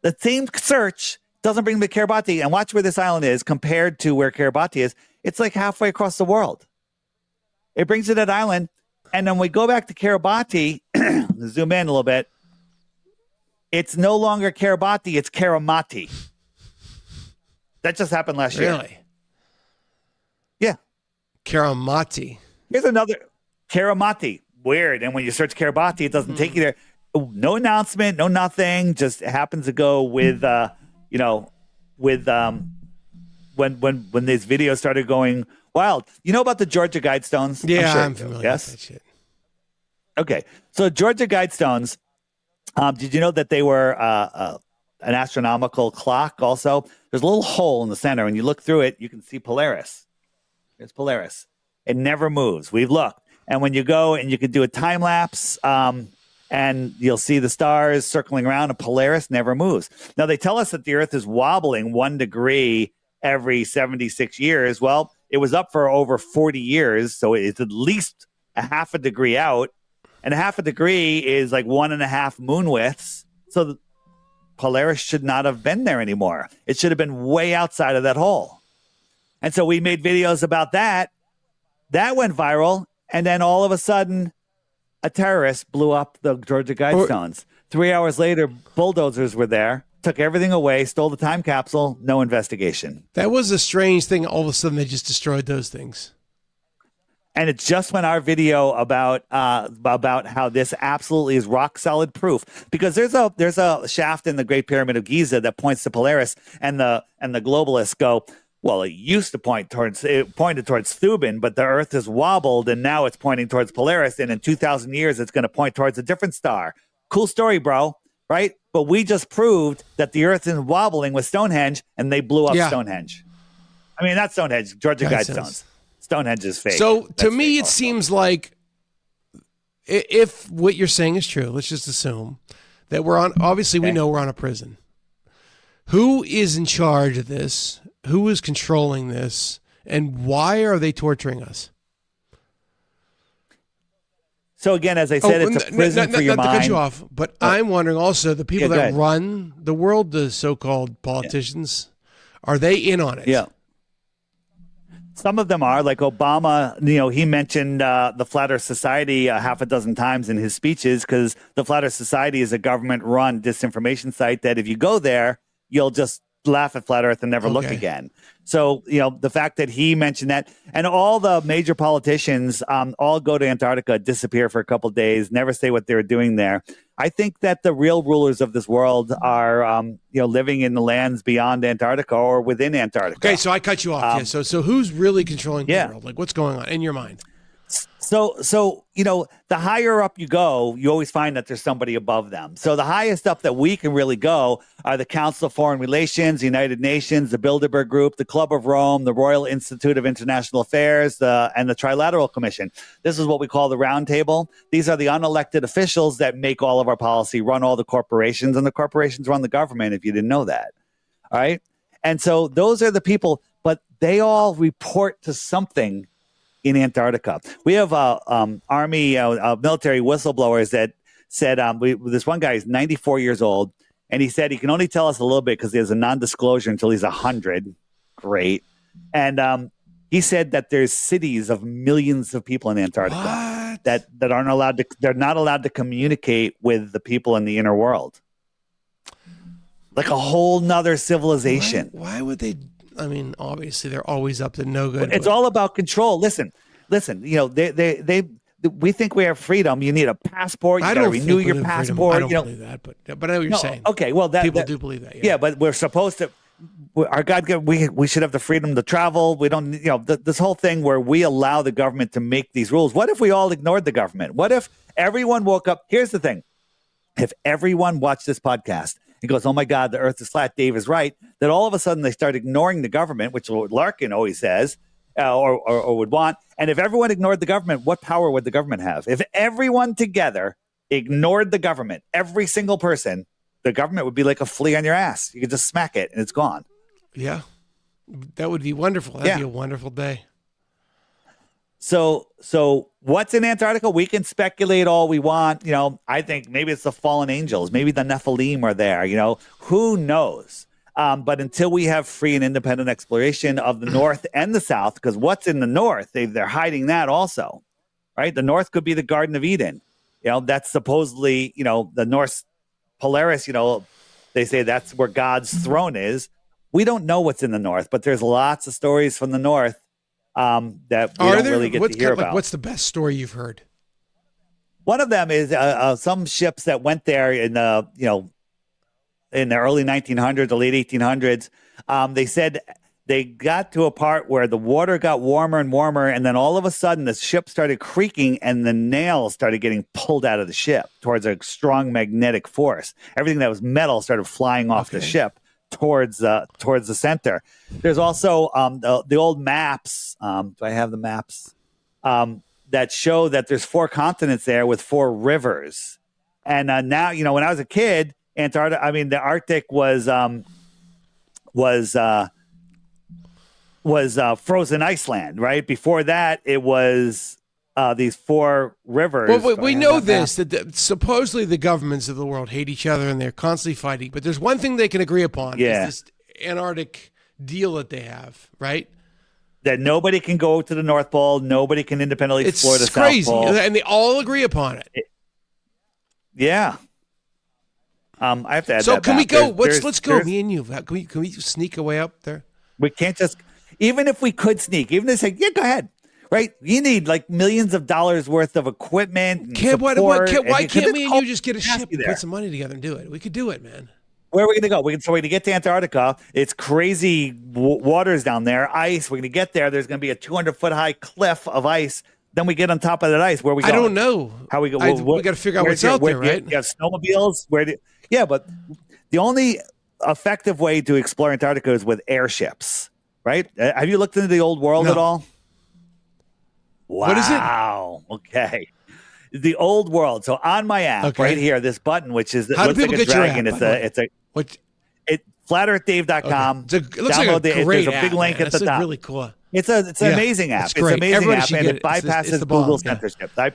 the same search doesn't bring me to Kiribati. And watch where this island is compared to where Kiribati is. It's like halfway across the world. It brings you to that island. And then we go back to Kiribati, zoom in a little bit. It's no longer Kiribati, it's Karamati. That just happened last year. Really? Yeah. Karamati. Here's another Karamati. Weird. And when you search Kiribati, it doesn't take you there. No announcement, no nothing. Just happens to go with when these videos started going wild. You know about the Georgia Guidestones? Yeah, I'm familiar with that shit. Okay. So Georgia Guidestones, did you know that they were an astronomical clock also? There's a little hole in the center. When you look through it, you can see Polaris. It's Polaris. It never moves. We've looked. And when you go and you can do a time lapse, and you'll see the stars circling around, and Polaris never moves. Now, they tell us that the Earth is wobbling 1 degree every 76 years. Well, it was up for over 40 years, so it's at least a half a degree out. And a half a degree is like 1.5 moon widths. So Polaris should not have been there anymore. It should have been way outside of that hole. And so we made videos about that. That went viral. And then all of a sudden, a terrorist blew up the Georgia Guidestones. 3 hours later, bulldozers were there, took everything away, stole the time capsule, no investigation. That was a strange thing. All of a sudden, they just destroyed those things. And it's just when our video about how this absolutely is rock solid proof, because there's a shaft in the Great Pyramid of Giza that points to Polaris, and the globalists go, well, it pointed towards Thuban, but the Earth has wobbled, and now it's pointing towards Polaris, and in 2,000 years, it's going to point towards a different star. Cool story, bro, right? But we just proved that the Earth is wobbling with Stonehenge, and they blew up Stonehenge. I mean, not Stonehenge, Georgia Guidestones. Stonehenge is fake. So to me, it seems like if what you're saying is true, let's just assume that we know we're on a prison. Who is in charge of this? Who is controlling this? And why are they torturing us? So again, as I said, it's a prison for your mind. Not to cut you off, but I'm wondering also, the people that run the world, the so-called politicians, are they in on it? Yeah. Some of them are, like Obama, he mentioned the Flat Earth Society half a dozen times in his speeches, because the Flat Earth Society is a government-run disinformation site that if you go there, you'll just laugh at Flat Earth and never look again. So, the fact that he mentioned that, and all the major politicians all go to Antarctica, disappear for a couple of days, never say what they were doing there. I think that the real rulers of this world are, living in the lands beyond Antarctica or within Antarctica. Okay, so I cut you off. So who's really controlling the world? Like, what's going on in your mind? So the higher up you go, you always find that there's somebody above them. So the highest up that we can really go are the Council of Foreign Relations, the United Nations, the Bilderberg Group, the Club of Rome, the Royal Institute of International Affairs, and the Trilateral Commission. This is what we call the Round Table. These are the unelected officials that make all of our policy, run all the corporations, and the corporations run the government, if you didn't know that. All right? And so those are the people, but they all report to something in Antarctica. We have Army military whistleblowers that said, this one guy is 94 years old, and he said he can only tell us a little bit because he has a non-disclosure until he's 100. Great. And he said that there's cities of millions of people in Antarctica that aren't allowed to, they're not allowed to communicate with the people in the inner world. Like a whole nother civilization. Why would they? I mean, obviously they're always up to no good. It's all about control. Listen. You know, we think we have freedom. You need a passport. You got to renew your passport. I don't believe that, but I know what you're saying. Okay, well, people do believe that. Yeah, but we're supposed to. Our God, we should have the freedom to travel. We don't, you know, this whole thing where we allow the government to make these rules. What if we all ignored the government? What if everyone woke up? Here's the thing: if everyone watched this podcast and goes, "Oh my God, the Earth is flat," Dave is right. Then all of a sudden they start ignoring the government, which Larkin always says. Or would want. And if everyone ignored the government, what power would the government have? If everyone together ignored the government, every single person, the government would be like a flea on your ass. You could just smack it and it's gone. Yeah. That would be wonderful. That'd be a wonderful day. So what's in Antarctica? We can speculate all we want. You know, I think maybe it's the fallen angels. Maybe the Nephilim are there. You know, who knows? But until we have free and independent exploration of the North and the South, because what's in the North, they're hiding that also, right? The North could be the Garden of Eden. You know, that's supposedly, you know, the North Polaris, you know, they say that's where God's throne is. We don't know what's in the North, but there's lots of stories from the North that we don't really get to hear about. What's the best story you've heard? One of them is some ships that went there in the, you know, in the early 1900s, the late 1800s, they said they got to a part where the water got warmer and warmer, and then all of a sudden the ship started creaking and the nails started getting pulled out of the ship towards a strong magnetic force. Everything that was metal started flying off the ship towards the center. There's also the old maps. Do I have the maps? That show that there's 4 continents there with 4 rivers. And now, you know, when I was a kid, the Arctic was frozen Iceland, right? Before that, it was these 4 rivers. Well, we know this, that supposedly the governments of the world hate each other and they're constantly fighting. But there's one thing they can agree upon, is this Antarctic deal that they have, right? That nobody can go to the North Pole, nobody can independently explore the South Pole. It's crazy, and they all agree upon it. Yeah. I have to add so that can back. We go? Let's go. Me and you. Can we sneak away up there? We can't just. Even if we could sneak, even if they say, "Yeah, go ahead." Right? You need like millions of dollars worth of equipment. Why can't me and you just get a ship and put some money together and do it? We could do it, man. Where are we going to go? We're going to get to Antarctica. It's crazy waters down there. Ice. We're going to get there. There's going to be a 200-foot high cliff of ice. Then we get on top of that ice. Where we go? I don't know. How we go? We got to figure out what's out there, right? You have snowmobiles. Yeah, but the only effective way to explore Antarctica is with airships, right? Have you looked into the old world at all? Wow. What is it? Okay. The old world. So on my app right here, this button, which is how do people like get dragon. Your app? It's flatearthdave.com. Okay. It looks like a great There's a big link at the top. Really cool. It's an amazing app. It's an amazing app, and it bypasses Google censorship. I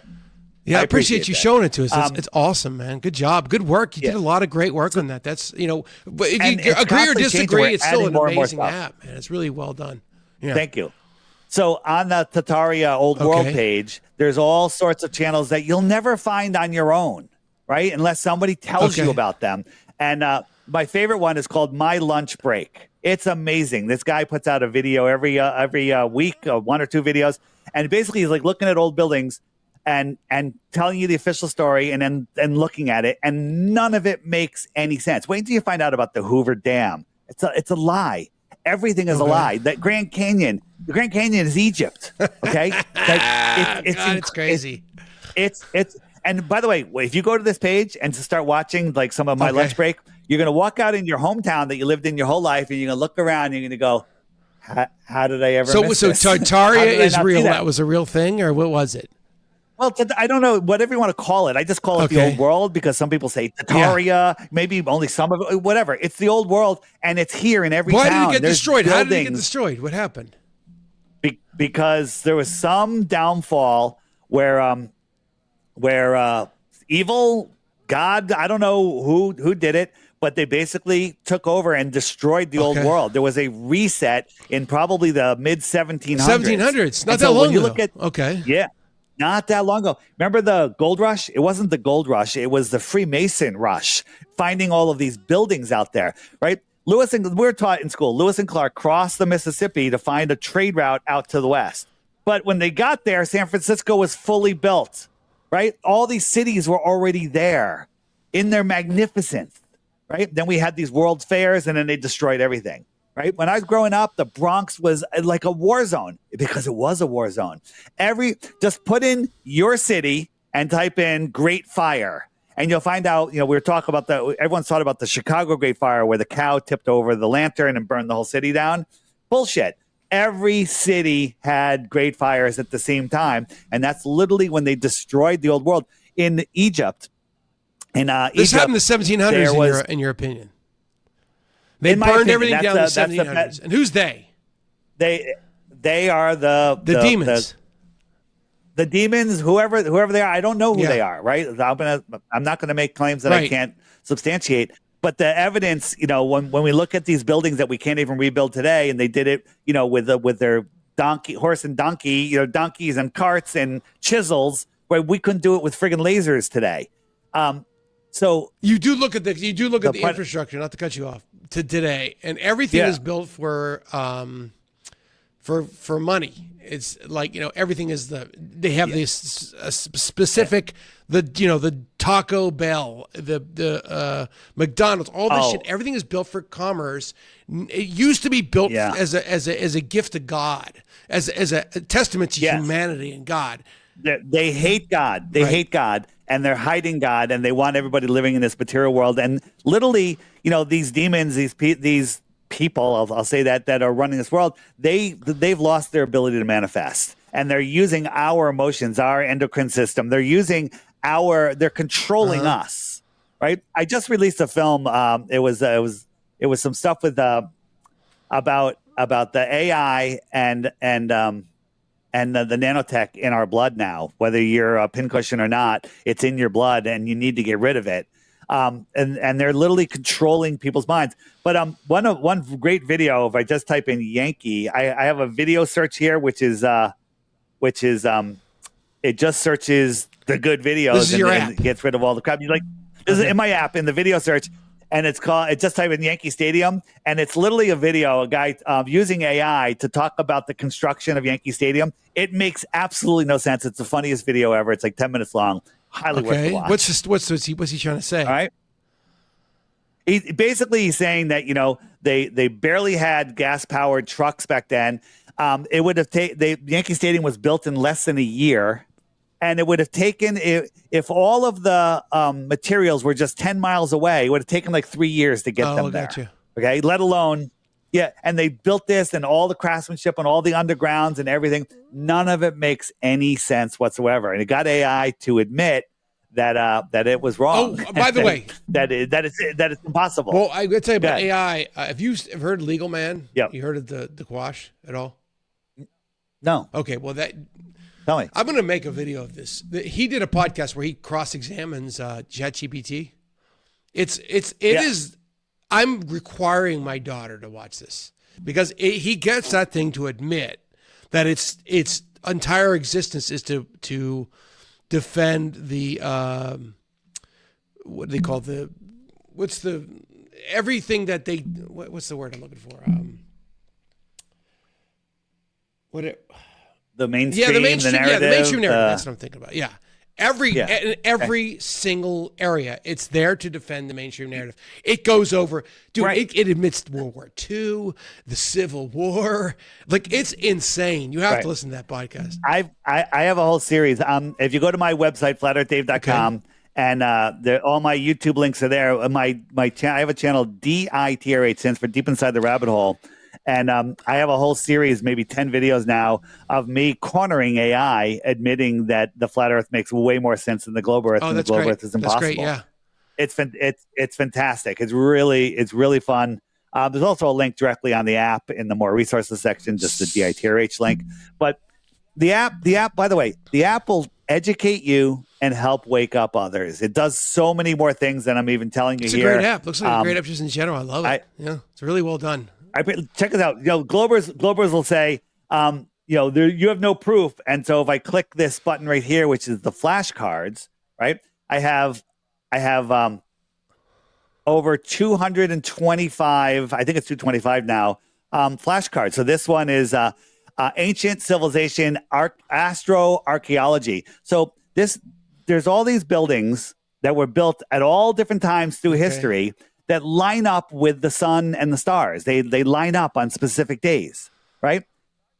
appreciate you showing it to us. It's awesome, man. Good job. Good work. You did a lot of great work on that. That's, but if you agree or disagree, it's still an amazing app, man. It's really well done. Yeah. Thank you. So on the Tataria Old World page, there's all sorts of channels that you'll never find on your own, right? Unless somebody tells you about them. And my favorite one is called My Lunch Break. It's amazing. This guy puts out a video every week, 1 or 2 videos, and basically he's like looking at old buildings and telling you the official story and then looking at it, and none of it makes any sense. Wait until you find out about the Hoover Dam. It's a lie. Everything is a lie. The Grand Canyon is Egypt. Okay, it's crazy. It's and by the way, if you go to this page and to start watching like some of my lunch break, you're gonna walk out in your hometown that you lived in your whole life, and you're gonna look around and you're gonna go, how did I ever? Miss this? Tartaria is real. That was a real thing, or what was it? Well, I don't know, whatever you want to call it. I just call it the old world because some people say Tataria, maybe only some of it, whatever. It's the old world, and it's here in every town. Why did it get destroyed? How did it get destroyed? What happened? Because there was some downfall where evil God, I don't know who did it, but they basically took over and destroyed the old world. There was a reset in probably the mid 1700s. 1700s, not that long ago. Yeah. Not that long ago. Remember the gold rush? It wasn't the gold rush. It was the Freemason rush, finding all of these buildings out there, right? we were taught in school, Lewis and Clark crossed the Mississippi to find a trade route out to the west. But when they got there, San Francisco was fully built, right? All these cities were already there in their magnificence, right? Then we had these world fairs, and then they destroyed everything, right? When I was growing up, the Bronx was like a war zone because it was a war zone. Just put in your city and type in Great Fire, and you'll find out, we were talking about everyone's thought about the Chicago Great Fire where the cow tipped over the lantern and burned the whole city down. Bullshit. Every city had great fires at the same time. And that's literally when they destroyed the old world. In Egypt, this happened in the 1700s, in your opinion. They burned everything down in the 1700s. And who's they? They are the demons. The demons, whoever they are. I don't know who they are, right? I'm not gonna make claims that I can't substantiate. But the evidence, when we look at these buildings that we can't even rebuild today, and they did it, with their horse and donkey, donkeys and carts and chisels, where we couldn't do it with friggin' lasers today. So you do look at the infrastructure, not to cut you off, to today, and everything is built for money. It's like, everything is they have this specific, the Taco Bell, the McDonald's, all this shit. Everything is built for commerce. It used to be built as a gift to God, as a testament to humanity and God. They hate God. They hate God, and they're hiding God, and they want everybody living in this material world. And literally, these demons, these people, I'll say that are running this world, they've lost their ability to manifest, and they're using our emotions, our endocrine system. They're using they're controlling us, right? I just released a film. It was some stuff with about the AI and the nanotech in our blood now. Whether you're a pincushion or not, it's in your blood, and you need to get rid of it. And they're literally controlling people's minds. But one great video, if I just type in Yankee, I have a video search here, which is it just searches the good videos and gets rid of all the crap. You this is in my app in the video search, and it's just type in Yankee Stadium, and it's literally a video, a guy using AI to talk about the construction of Yankee Stadium. It makes absolutely no sense. It's the funniest video ever. It's like 10 minutes long. Highly worth the watch. What's he trying to say? All right. He's saying that they barely had gas powered trucks back then. It would have the Yankee Stadium was built in less than a year, and it would have taken if all of the materials were just 10 miles away. It would have taken like 3 years to get them there. Gotcha. Okay, let alone. Yeah, and they built this and all the craftsmanship and all the undergrounds and everything. None of it makes any sense whatsoever. And it got AI to admit that it was wrong. Oh, by the way, that it's impossible. Well, I would tell you about AI. Have you heard Legal Man? Yeah. You heard of the Quash at all? No. Okay. Well, tell me. I'm going to make a video of this. He did a podcast where he cross-examines ChatGPT. It is. I'm requiring my daughter to watch this because he gets that thing to admit that its entire existence is to defend the what do they call everything that they what's the word I'm looking for the mainstream, the mainstream narrative, the mainstream narrative. That's what I'm thinking about. In every single area, it's there to defend the mainstream narrative. It goes over, dude. Right. It admits World War II, the Civil War. Like, it's insane. You have to listen to that podcast. I have a whole series. If you go to my website, flatearthdave.com, and all my YouTube links are there. I have a channel, DITRH, stands for Deep Inside the Rabbit Hole. And I have a whole series, maybe 10 videos now, of me cornering AI, admitting that the flat Earth makes way more sense than the globe Earth, and the globe Earth is impossible. That's great, yeah. It's fantastic. It's really fun. There's also a link directly on the app in the more resources section, just the DITRH link. But the app, by the way, the app will educate you and help wake up others. It does so many more things than I'm even telling you here. It's a great app. Looks like a great app just in general. I love it. It's really well done. Check it out. Globers will say, you have no proof. And so if I click this button right here, which is the flashcards, right? I have over 225, I think it's 225 now, flashcards. So this one is ancient civilization astroarchaeology. So there's all these buildings that were built at all different times through history that line up with the sun and the stars. They line up on specific days, right?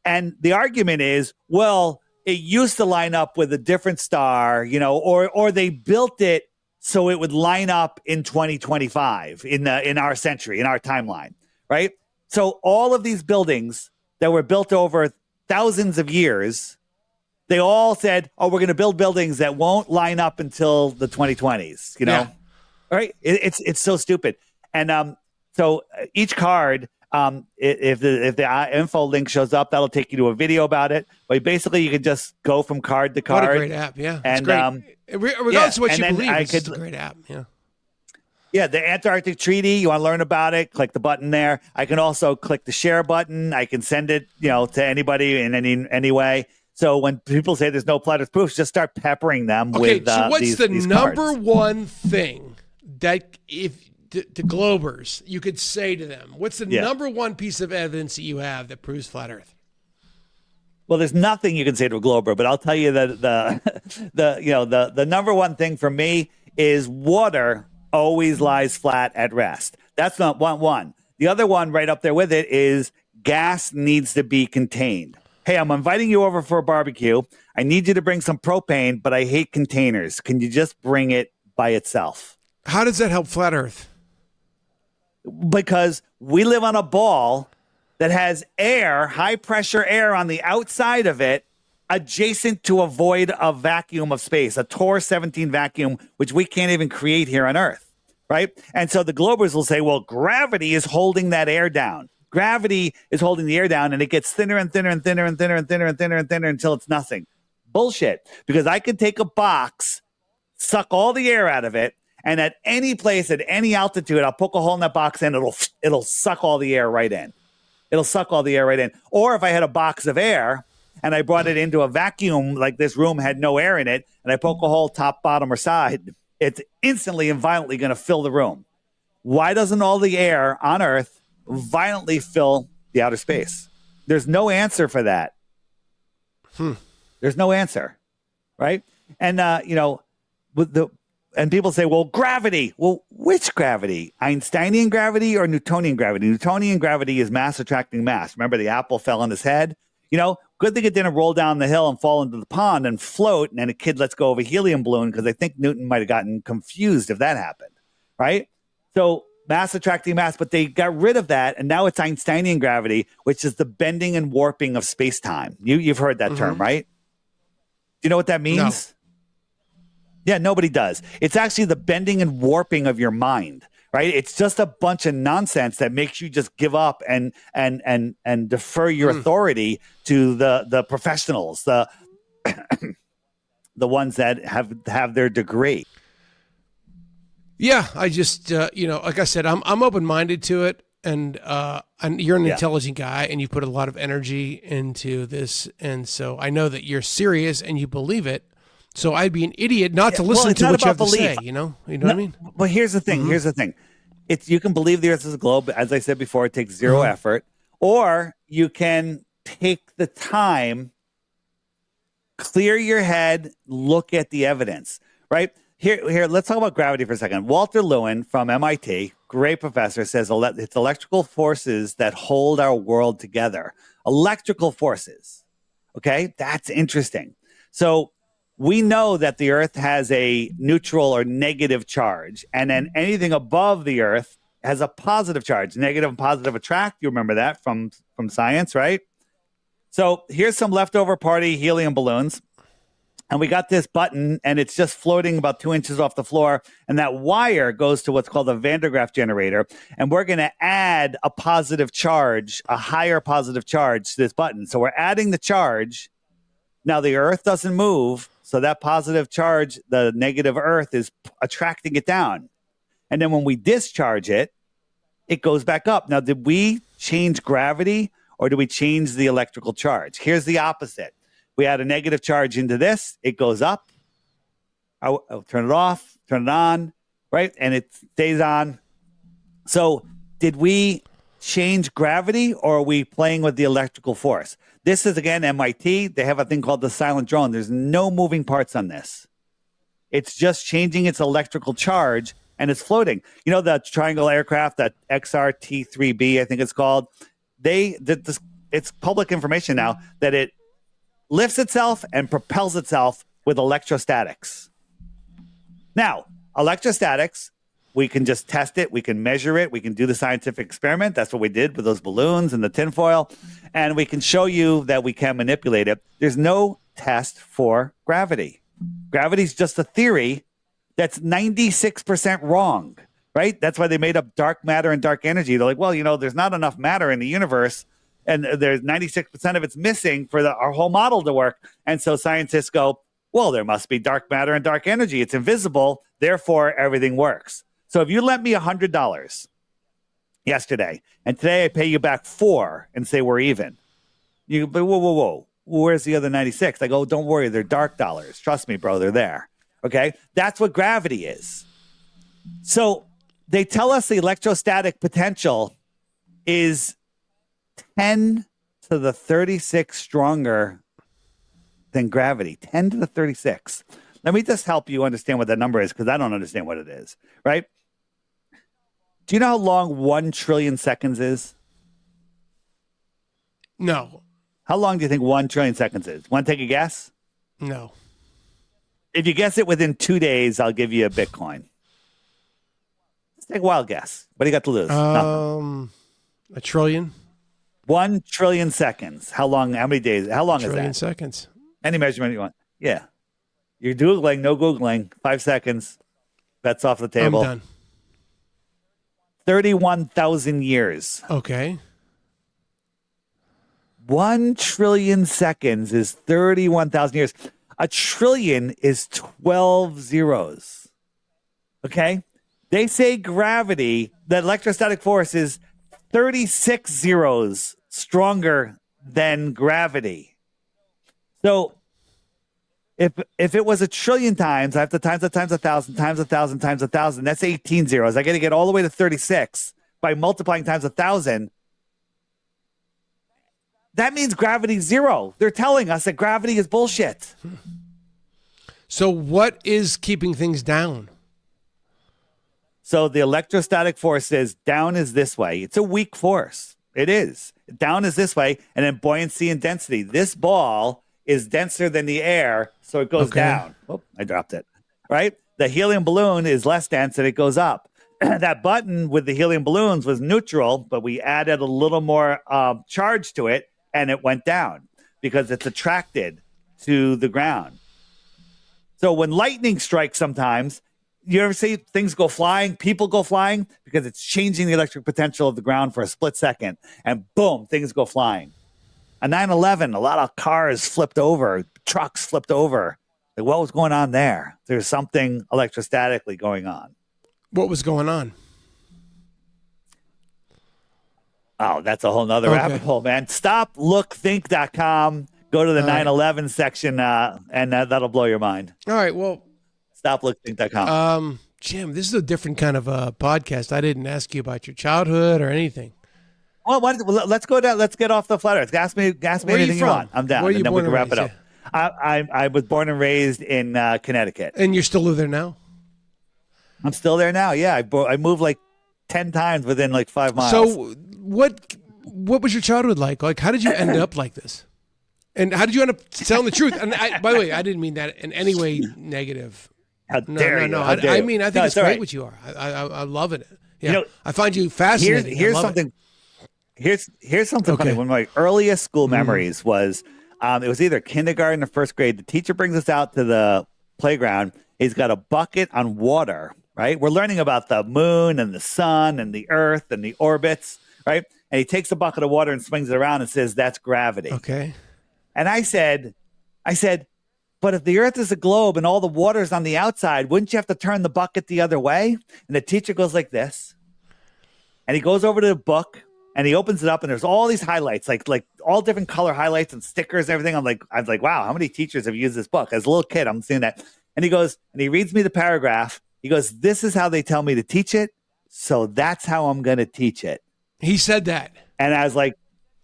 And the argument is, well, it used to line up with a different star, or they built it so it would line up in 2025 in our century, in our timeline, right? So all of these buildings that were built over thousands of years, they all said, "Oh, we're going to build buildings that won't line up until the 2020s." All right? It's so stupid. And so each card, if the info link shows up, that'll take you to a video about it. But basically, you can just go from card to card. What a great app! Yeah, and regardless of what you believe, it's a great app. Yeah. Yeah, the Antarctic Treaty, you want to learn about it, click the button there. I can also click the share button. I can send it, to anybody in any way. So when people say there's no flat Earth proofs, just start peppering them with so what's these number cards. one thing that to Globers you could say to them? What's the number one piece of evidence that you have that proves flat Earth? Well, there's nothing you can say to a Glober, but I'll tell you that the number one thing for me is water always lies flat at rest. That's not one. The other one right up there with it is gas needs to be contained. Hey, I'm inviting you over for a barbecue. I need you to bring some propane, but I hate containers. Can you just bring it by itself? How does that help flat Earth? Because we live on a ball that has air, high pressure air on the outside of it, adjacent to a void of vacuum of space, a Tor 17 vacuum, which we can't even create here on Earth, right? And so the Globers will say, well, gravity is holding that air down. Gravity is holding the air down, and it gets thinner and thinner and thinner and thinner and thinner and thinner and thinner until it's nothing. Bullshit. Because I could take a box, suck all the air out of it, and at any place, at any altitude, I'll poke a hole in that box and it'll suck all the air right in. It'll suck all the air right in. Or if I had a box of air and I brought it into a vacuum, like this room had no air in it, and I poke a hole top, bottom, or side, it's instantly and violently going to fill the room. Why doesn't all the air on Earth violently fill the outer space? There's no answer for that. There's no answer, right? And, and people say, well, gravity. Well, which gravity? Einsteinian gravity or Newtonian gravity? Newtonian gravity is mass attracting mass. Remember the apple fell on his head? Good thing it didn't roll down the hill and fall into the pond and float, and then a kid lets go of a helium balloon, because I think Newton might have gotten confused if that happened, right? So mass attracting mass, but they got rid of that, and now it's Einsteinian gravity, which is the bending and warping of space-time. You've heard that term, right? Do you know what that means? No. Yeah, nobody does. It's actually the bending and warping of your mind, right? It's just a bunch of nonsense that makes you just give up and defer your authority to the professionals, the ones that have their degree. Yeah, I just like I said, I'm open-minded to it, and you're an intelligent guy, and you put a lot of energy into this, and so I know that you're serious and you believe it. So I'd be an idiot not to listen to what you have to say, You know what I mean? Well, here's the thing. Here's the thing. You can believe the Earth is a globe. As I said before, it takes zero effort. Or you can take the time, clear your head, look at the evidence, right? Here. Let's talk about gravity for a second. Walter Lewin from MIT, great professor, says it's electrical forces that hold our world together. Electrical forces. Okay? That's interesting. So we know that the Earth has a neutral or negative charge, and then anything above the Earth has a positive charge. Negative and positive attract. You remember that from science, right? So here's some leftover party helium balloons, and we got this button, and it's just floating about 2 inches off the floor, and that wire goes to what's called a Van der Graaf generator, and we're going to add a positive charge, a higher positive charge to this button. So we're adding the charge. Now the Earth doesn't move, so that positive charge, the negative Earth, is attracting it down. And then when we discharge it, it goes back up. Now, did we change gravity, or did we change the electrical charge? Here's the opposite. We add a negative charge into this. It goes up. I'll turn it off, turn it on, right? And it stays on So did we change gravity, or are we playing with the electrical force? This is, again, MIT. They have a thing called the silent drone. There's no moving parts on this. It's just changing its electrical charge, and it's floating. You know, the triangle aircraft, that XRT-3B, I think it's called. It's public information now that it lifts itself and propels itself with electrostatics. Now, electrostatics, we can just test it. We can measure it. We can do the scientific experiment. That's what we did with those balloons and the tinfoil. And we can show you that we can manipulate it. There's no test for gravity. Gravity is just a theory that's 96% wrong, right? That's why they made up dark matter and dark energy. They're like, well, you know, there's not enough matter in the universe, and there's 96% of it's missing for our whole model to work. And so scientists go, well, there must be dark matter and dark energy. It's invisible. Therefore, everything works. So if you lent me $100 yesterday, and today I pay you back $4 and say we're even, you go, whoa. Where's the other 96? I go, don't worry, they're dark dollars. Trust me, bro, they're there. Okay? That's what gravity is. So they tell us the electrostatic potential is 10 to the 36 stronger than gravity. 10 to the 36. Let me just help you understand what that number is, because I don't understand what it is, right? Do you know how long 1 trillion seconds is? No. How long do you think 1 trillion seconds is? Want to take a guess? No. If you guess it within 2 days, I'll give you a Bitcoin. Let's take a wild guess. What do you got to lose? Nothing. A trillion. 1 trillion seconds. How long? How many days? How long is that? Trillion seconds. Any measurement you want. Yeah. You're Googling, no Googling. 5 seconds. Bets off the table. I'm done. 31,000 years. Okay. 1 trillion seconds is 31,000 years. A trillion is 12 zeros. Okay? They say gravity, that electrostatic force is 36 zeros stronger than gravity. So if it was a trillion times, I have to times it times 1,000 times 1,000 times 1,000. That's 18 zeros. I got to get all the way to 36 by multiplying times 1,000. That means gravity's zero. They're telling us that gravity is bullshit. So what is keeping things down? So the electrostatic force is down is this way. It's a weak force. It is. Down is this way, and then buoyancy and density. This ball is denser than the air, so it goes down. Oh, I dropped it. Right? The helium balloon is less dense, and it goes up. That button with the helium balloons was neutral, but we added a little more charge to it, and it went down because it's attracted to the ground. So when lightning strikes sometimes, you ever see things go flying, people go flying? Because it's changing the electric potential of the ground for a split second, and boom, things go flying. On 9/11, a lot of cars flipped over, trucks flipped over. Like, what was going on there? There's something electrostatically going on. What was going on? Oh, that's a whole nother rabbit hole, man. StopLookThink.com. Go to the 9/11 section, and that'll blow your mind. All right, well. StopLookThink.com. Jim, this is a different kind of podcast. I didn't ask you about your childhood or anything. Well, let's go down. Let's get off the flat earth. Ask me anything you want. I'm down. And then we can wrap it up. I was born and raised in Connecticut. And you still live there now? I'm still there now. Yeah, I moved like 10 times within like 5 miles. So what was your childhood like? Like, how did you end up like this? And how did you end up telling the truth? And by the way, I didn't mean that in any way negative. How dare you? No. I mean, I think it's great what you are. I love it. Yeah, you know, I find you fascinating. Here's something. Here's something funny. One of my earliest school memories was it was either kindergarten or first grade. The teacher brings us out to the playground. He's got a bucket on water. Right, we're learning about the moon and the sun and the earth and the orbits. Right, and he takes a bucket of water and swings it around and says, "That's gravity." Okay. And I said, but if the earth is a globe and all the water's on the outside, wouldn't you have to turn the bucket the other way? And the teacher goes like this. And he goes over to the book and he opens it up and there's all these highlights, like all different color highlights and stickers and everything. I was like, wow, how many teachers have used this book? As a little kid, I'm seeing that. And he goes, and he reads me the paragraph. He goes, this is how they tell me to teach it. So that's how I'm going to teach it. He said that. And I was like,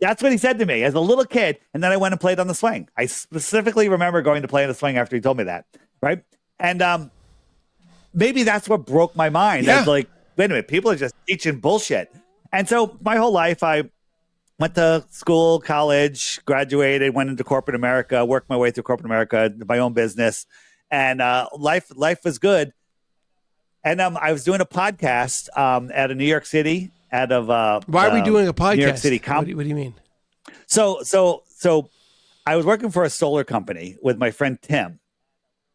that's what he said to me as a little kid. And then I went and played on the swing. I specifically remember going to play on the swing after he told me that. Right. And maybe that's what broke my mind. Yeah. I was like, wait a minute, people are just teaching bullshit. And so my whole life, I went to school, college, graduated, went into corporate America, worked my way through corporate America, my own business. And life was good. And I was doing a podcast out of New York City. Out of why are we doing a podcast? New York City. What do you mean? So I was working for a solar company with my friend Tim,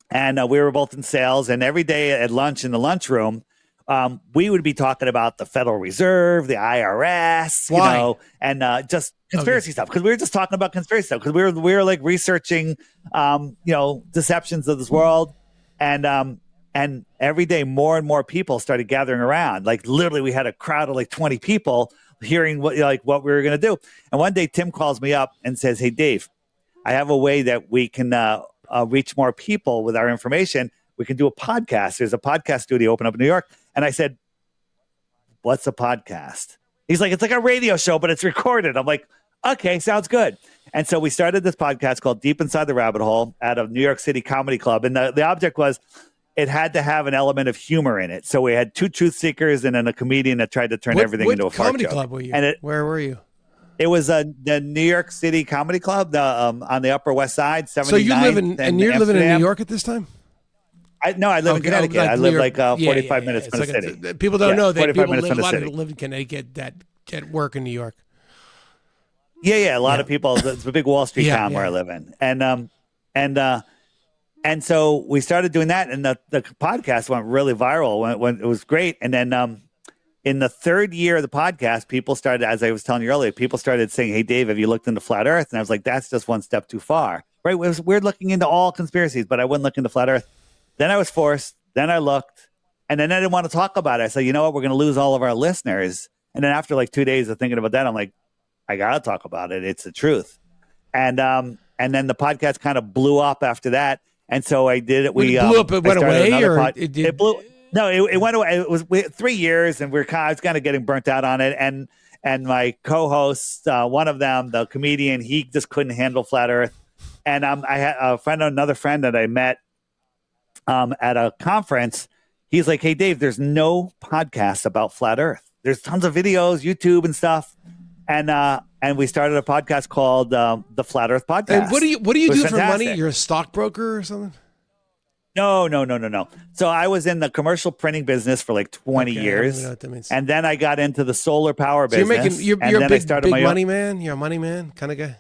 and we were both in sales. And every day at lunch in the lunchroom, we would be talking about the Federal Reserve, the IRS, Why? you know, and just conspiracy stuff, because we were just talking about conspiracy stuff, because we were like researching, you know, deceptions of this world, and every day more and more people started gathering around. Like literally, we had a crowd of like 20 people hearing what we were going to do. And one day, Tim calls me up and says, "Hey, Dave, I have a way that we can reach more people with our information. We can do a podcast. There's a podcast studio open up in New York." And I said, "What's a podcast?" He's like, "It's like a radio show, but it's recorded." I'm like, "Okay, sounds good." And so we started this podcast called Deep Inside the Rabbit Hole out of New York City Comedy Club. And the object was, it had to have an element of humor in it. So we had two truth seekers and then a comedian that tried to turn everything into a fart comedy joke. club were you? And Where were you? It was the New York City Comedy Club on the Upper West Side. So you live in, and you're living in New York at this time? No, I live in Connecticut. I live like 45 minutes from the city. People don't know that 45 people minutes live, from a the lot of city. people live in Connecticut that get work in New York. Yeah, a lot of people. It's a big Wall Street town where I live in, and so we started doing that, and the podcast went really viral. When it was great, and then in the third year of the podcast, people started, as I was telling you earlier, people started saying, "Hey, Dave, have you looked into flat Earth?" And I was like, "That's just one step too far." Right? It was weird looking into all conspiracies, but I wouldn't look into flat Earth. Then I was forced. Then I looked, and then I didn't want to talk about it. I said, "You know what? We're going to lose all of our listeners." And then after like 2 days of thinking about that, I'm like, I got to talk about it. It's the truth. And then the podcast kind of blew up after that. And so I did it. It blew up. It went away, or it did? It blew. No, it went away. It was 3 years, and I was kind of getting burnt out on it. And my co-host, one of them, the comedian, he just couldn't handle flat Earth. And I had another friend that I met at a conference. He's like, "Hey, Dave, there's no podcast about flat Earth. There's tons of videos, YouTube and stuff." And we started a podcast called the Flat Earth Podcast. And what do you do for fantastic. money? You're a stockbroker or something? No. So I was in the commercial printing business for like 20 Okay, I don't years. even know what that means. And then I got into the solar power So business. you're and a then big, I started big my money man? You're a money man kind of guy?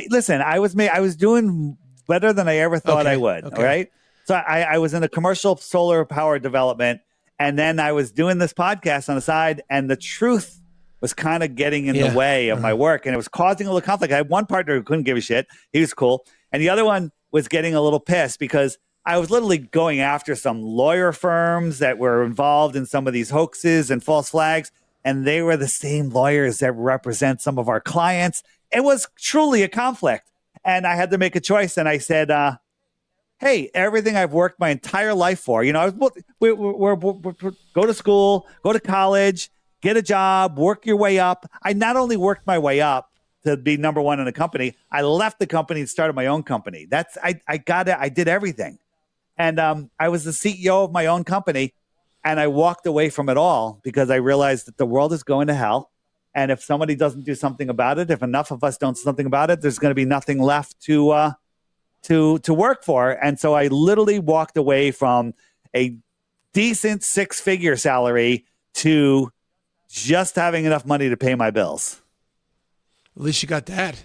Listen, I was doing better than I ever thought I would. Okay. All right. So I was in the commercial solar power development, and then I was doing this podcast on the side, and the truth was kind of getting in the way of my work, and it was causing a little conflict. I had one partner who couldn't give a shit. He was cool. And the other one was getting a little pissed because I was literally going after some lawyer firms that were involved in some of these hoaxes and false flags, and they were the same lawyers that represent some of our clients. It was truly a conflict, and I had to make a choice, and I said, hey, everything I've worked my entire life for, you know, we're go to school, go to college, get a job, work your way up. I not only worked my way up to be number one in the company, I left the company and started my own company. I did everything. And I was the CEO of my own company, and I walked away from it all because I realized that the world is going to hell. And if somebody doesn't do something about it, if enough of us don't do something about it, there's going to be nothing left to work for. And so I literally walked away from a decent 6-figure salary to just having enough money to pay my bills. At least you got that.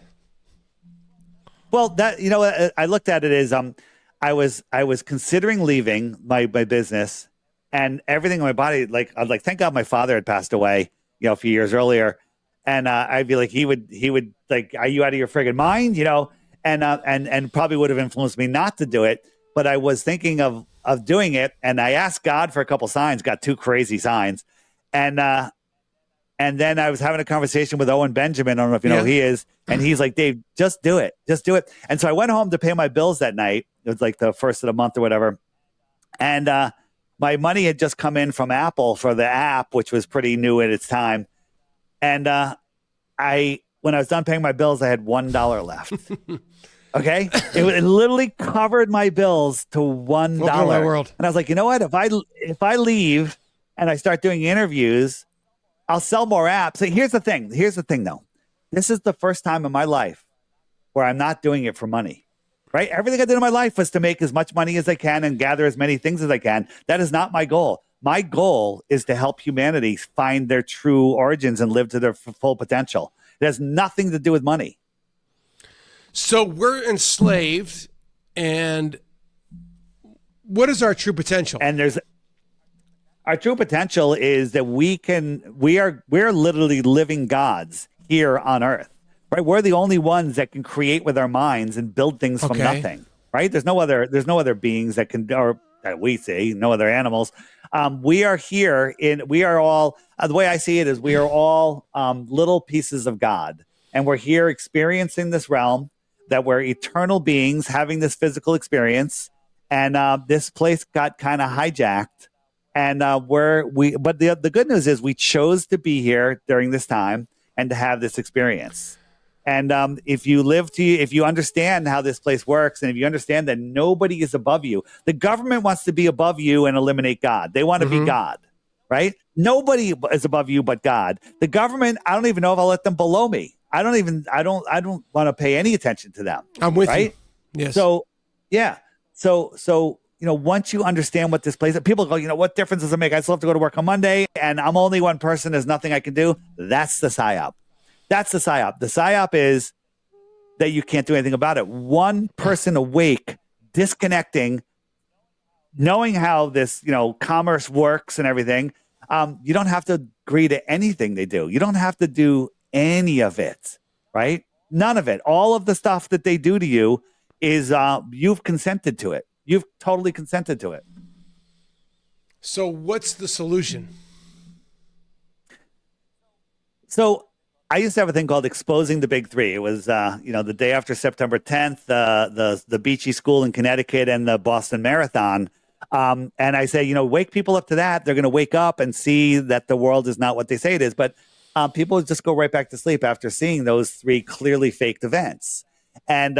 Well, that, you know, I looked at it as I was considering leaving my business, and everything in my body, like I was like, thank God my father had passed away, you know, a few years earlier. And I'd be like, he would like, are you out of your friggin' mind? You know, and probably would have influenced me not to do it. But I was thinking of doing it, and I asked God for a couple signs, got 2 crazy signs. And then I was having a conversation with Owen Benjamin. I don't know if you know who he is. And he's like, Dave, just do it. Just do it. And so I went home to pay my bills that night. It was like the first of the month or whatever. And my money had just come in from Apple for the app, which was pretty new at its time. And when I was done paying my bills, I had $1 left. Okay. It literally covered my bills to $1. my world. And I was like, you know what? If I leave and I start doing interviews, I'll sell more apps. So here's the thing. Here's the thing, though. This is the first time in my life where I'm not doing it for money, right? Everything I did in my life was to make as much money as I can and gather as many things as I can. That is not my goal. My goal is to help humanity find their true origins and live to their full potential. It has nothing to do with money. So we're enslaved, and what is our true potential? And our true potential is that we're literally living gods here on Earth, right? We're the only ones that can create with our minds and build things from nothing, right? There's no other beings that can, or that we see, no other animals. We are here we are all, the way I see it is we are all little pieces of God, and we're here experiencing this realm, that we're eternal beings having this physical experience. And this place got kind of hijacked. And but the good news is we chose to be here during this time and to have this experience. And if you understand how this place works, and if you understand that nobody is above you, the government wants to be above you and eliminate God. They want to be God, right? Nobody is above you but God. The government, I don't even know if I'll let them below me. I don't want to pay any attention to them. I'm with you. Yes. So, yeah. So, once you understand what this place, people go, what difference does it make? I still have to go to work on Monday and I'm only one person. There's nothing I can do. That's the psyop. That's the psyop. The psyop is that you can't do anything about it. One person awake, disconnecting, knowing how this, commerce works and everything. You don't have to agree to anything they do. You don't have to do any of it, right? None of it. All of the stuff that they do to you is you've consented to it. You've totally consented to it. So what's the solution? So I used to have a thing called Exposing the Big Three. It was, the day after September 10th, the Beachy School in Connecticut and the Boston Marathon. And I say, wake people up to that. They're going to wake up and see that the world is not what they say it is. But people just go right back to sleep after seeing those three clearly faked events. And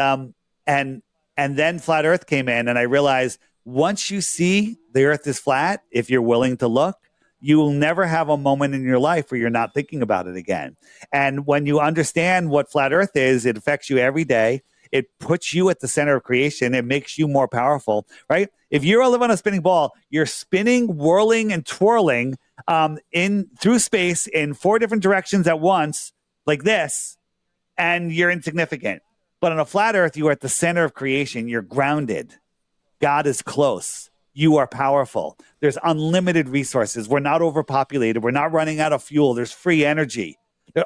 then Flat Earth came in, and I realized once you see the Earth is flat, if you're willing to look, you will never have a moment in your life where you're not thinking about it again. And when you understand what Flat Earth is, it affects you every day. It puts you at the center of creation. It makes you more powerful, right? If you live on a spinning ball, you're spinning, whirling, and twirling through space in 4 different directions at once, like this, and you're insignificant. But on a flat Earth, you are at the center of creation. You're grounded. God is close. You are powerful. There's unlimited resources. We're not overpopulated. We're not running out of fuel. There's free energy.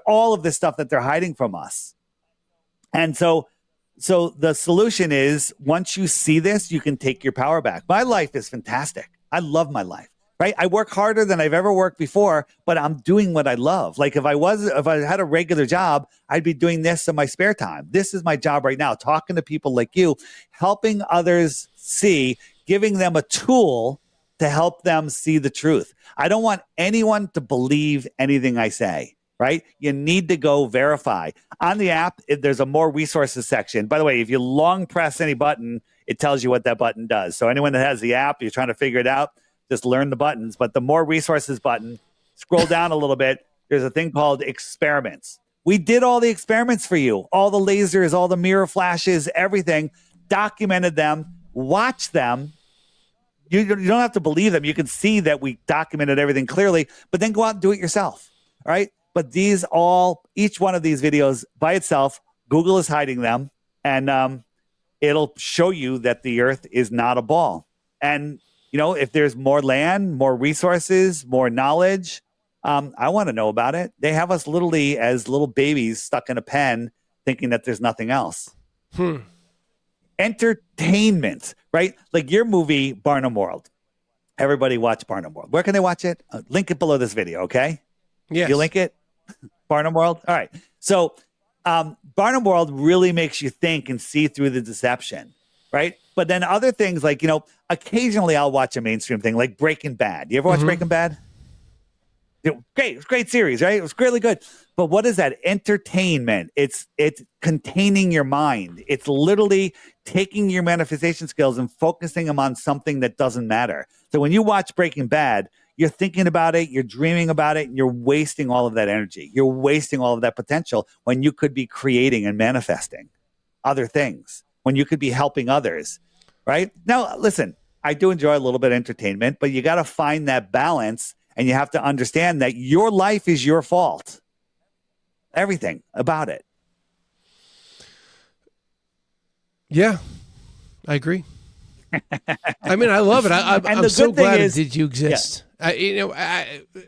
All of this stuff that they're hiding from us. And so the solution is, once you see this, you can take your power back. My life is fantastic. I love my life, right? I work harder than I've ever worked before, but I'm doing what I love. Like if I had a regular job, I'd be doing this in my spare time. This is my job right now, talking to people like you, helping others see, giving them a tool to help them see the truth. I don't want anyone to believe anything I say. Right? You need to go verify. On the app, there's a more resources section. By the way, if you long press any button, it tells you what that button does. So anyone that has the app, you're trying to figure it out, just learn the buttons. But the more resources button, scroll down a little bit. There's a thing called experiments. We did all the experiments for you. All the lasers, all the mirror flashes, everything. Documented them. Watch them. You don't have to believe them. You can see that we documented everything clearly, but then go out and do it yourself. All right? But each one of these videos by itself, Google is hiding them, and it'll show you that the Earth is not a ball. And, if there's more land, more resources, more knowledge, I want to know about it. They have us literally as little babies stuck in a pen thinking that there's nothing else. Entertainment, right? Like your movie, Barnum World. Everybody watch Barnum World. Where can they watch it? Link it below this video, okay? Yes. You link it? Barnum World? All right. So Barnum World really makes you think and see through the deception, right? But then other things like, occasionally I'll watch a mainstream thing like Breaking Bad. You ever watch Breaking Bad? Great. It was a great series, right? It was really good. But what is that? Entertainment. It's containing your mind. It's literally taking your manifestation skills and focusing them on something that doesn't matter. So when you watch Breaking Bad, you're thinking about it, you're dreaming about it, and you're wasting all of that energy. You're wasting all of that potential when you could be creating and manifesting other things, when you could be helping others, right? Now, listen, I do enjoy a little bit of entertainment, but you got to find that balance, and you have to understand that your life is your fault. Everything about it. Yeah, I agree. I mean, I love it. I'm so glad did you exist. Yeah.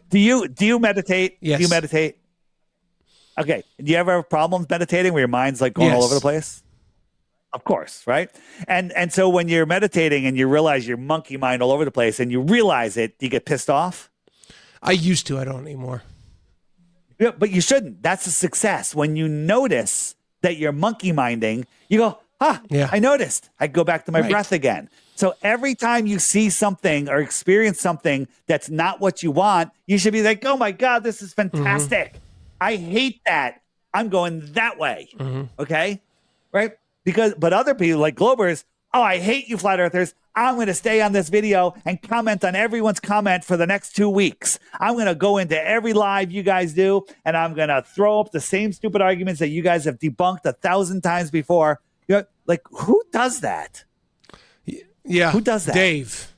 Do you meditate? Yes. Do you meditate? Okay. Do you ever have problems meditating where your mind's like going all over the place? Of course, right? And so when you're meditating and you realize your monkey mind all over the place and you realize it, do you get pissed off? I used to. I don't anymore. Yeah, but you shouldn't. That's a success. When you notice that you're monkey minding, you go, I noticed. I go back to my breath again. So every time you see something or experience something that's not what you want, you should be like, oh my God, this is fantastic. I hate that. I'm going that way. Okay? Right? But other people like Globers, oh, I hate you flat earthers. I'm going to stay on this video and comment on everyone's comment for the next 2 weeks. I'm going to go into every live you guys do, and I'm going to throw up the same stupid arguments that you guys have debunked 1,000 times before. Like, who does that? Yeah. Who does that? Dave.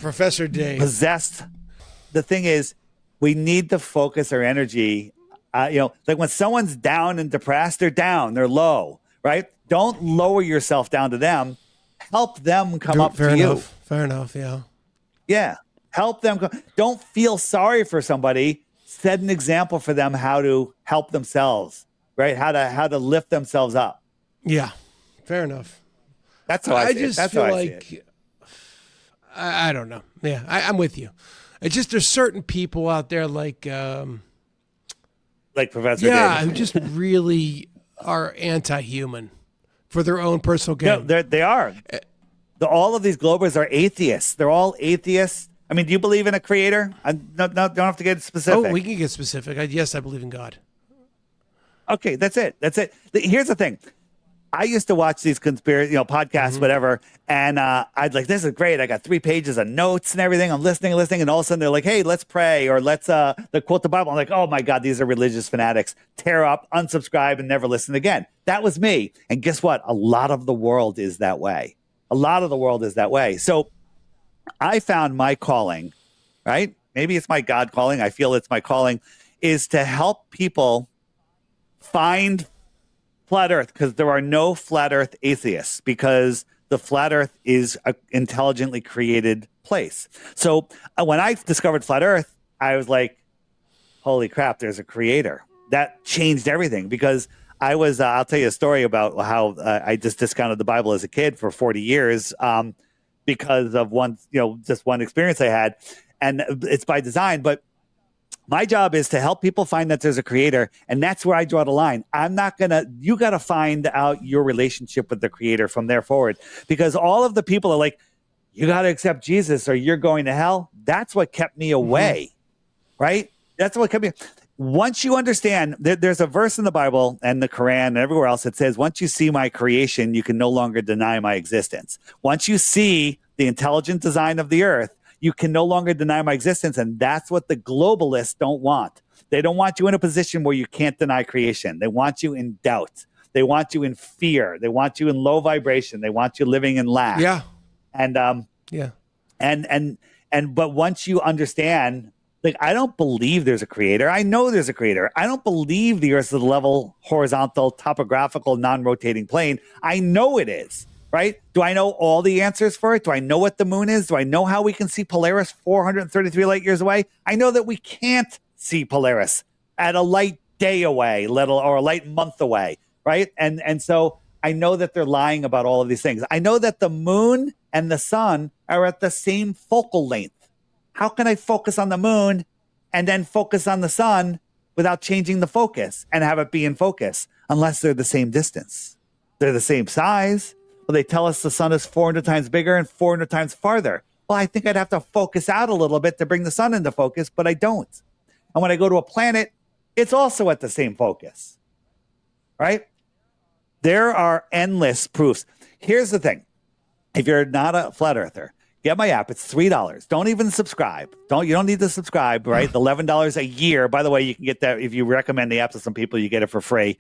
Professor Dave. Possessed. The thing is, we need to focus our energy. Like when someone's down and depressed, they're down, they're low, right? Don't lower yourself down to them. Help them come up to you. Fair enough, yeah. Yeah. Help them. Don't feel sorry for somebody. Set an example for them how to help themselves, right? How to lift themselves up. Yeah. Fair enough. That's how I see just it. That's feel how I like see it. I don't know. Yeah, I'm with you. It's just there's certain people out there like Professor Davis. Davis. Who just really are anti-human for their own personal gain. No, they are. All of these Globers are atheists. They're all atheists. I mean, do you believe in a creator? Don't have to get specific. Oh, we can get specific. Yes, I believe in God. Okay, that's it. Here's the thing. I used to watch these conspiracy, podcasts, whatever, and I'd like, this is great. I got 3 pages of notes and everything. I'm listening, and all of a sudden they're like, hey, let's pray, or let's quote the Bible. I'm like, oh my God, these are religious fanatics. Tear up, unsubscribe, and never listen again. That was me. And guess what? A lot of the world is that way. So I found my calling, right? Maybe it's my God calling. I feel it's my calling, is to help people find flat earth, because there are no flat earth atheists, because the flat earth is an intelligently created place. So when I discovered flat earth, I was like, holy crap, there's a creator. That changed everything, because I was, I'll tell you a story about how I just discounted the Bible as a kid for 40 years because of just one experience I had. And it's by design, but my job is to help people find that there's a creator, and that's where I draw the line. You got to find out your relationship with the creator from there forward, because all of the people are like, you got to accept Jesus or you're going to hell. That's what kept me away, right? That's what kept me. Once you understand, there's a verse in the Bible and the Quran and everywhere else that says, once you see my creation, you can no longer deny my existence. Once you see the intelligent design of the earth, you can no longer deny my existence. And that's what the globalists don't want. They don't want you in a position where you can't deny creation. They want you in doubt. They want you in fear. They want you in low vibration. They want you living in lack. Yeah. And but once you understand, like, I don't believe there's a creator. I know there's a creator. I don't believe the earth is a level, horizontal, topographical, non-rotating plane. I know it is. Right? Do I know all the answers for it? Do I know what the moon is? Do I know how we can see Polaris 433 light years away? I know that we can't see Polaris at a light day away, or a light month away, right? And so I know that they're lying about all of these things. I know that the moon and the sun are at the same focal length. How can I focus on the moon and then focus on the sun without changing the focus and have it be in focus unless they're the same distance? They're the same size. Well, they tell us the sun is 400 times bigger and 400 times farther. Well, I think I'd have to focus out a little bit to bring the sun into focus, but I don't. And when I go to a planet, it's also at the same focus, right? There are endless proofs. Here's the thing. If you're not a flat earther, get my app. It's $3. Don't even subscribe. You don't need to subscribe, right? The $11 a year. By the way, you can get that if you recommend the app to some people, you get it for free.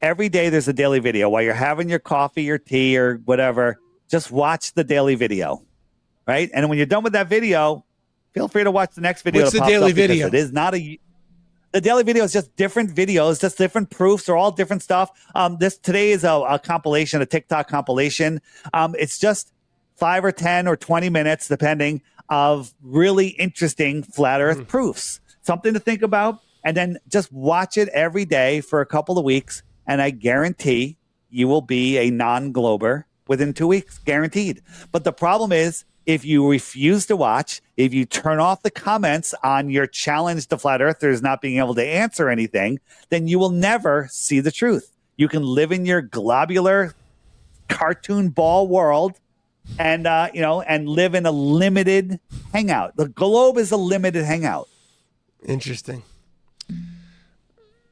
Every day there's a daily video. While you're having your coffee or tea or whatever, just watch the daily video, right? And when you're done with that video, feel free to watch the next video. What's the daily video? It is not the daily video is just different videos, just different proofs. They're all different stuff. This today is a compilation, a TikTok compilation. It's just 5 or 10 or 20 minutes, depending, of really interesting flat Earth proofs. Something to think about, and then just watch it every day for a couple of weeks, and I guarantee you will be a non-glober within 2 weeks, guaranteed. But the problem is, if you refuse to watch, if you turn off the comments on your challenge to flat earthers not being able to answer anything, then you will never see the truth. You can live in your globular cartoon ball world and and live in a limited hangout. The globe is a limited hangout. Interesting.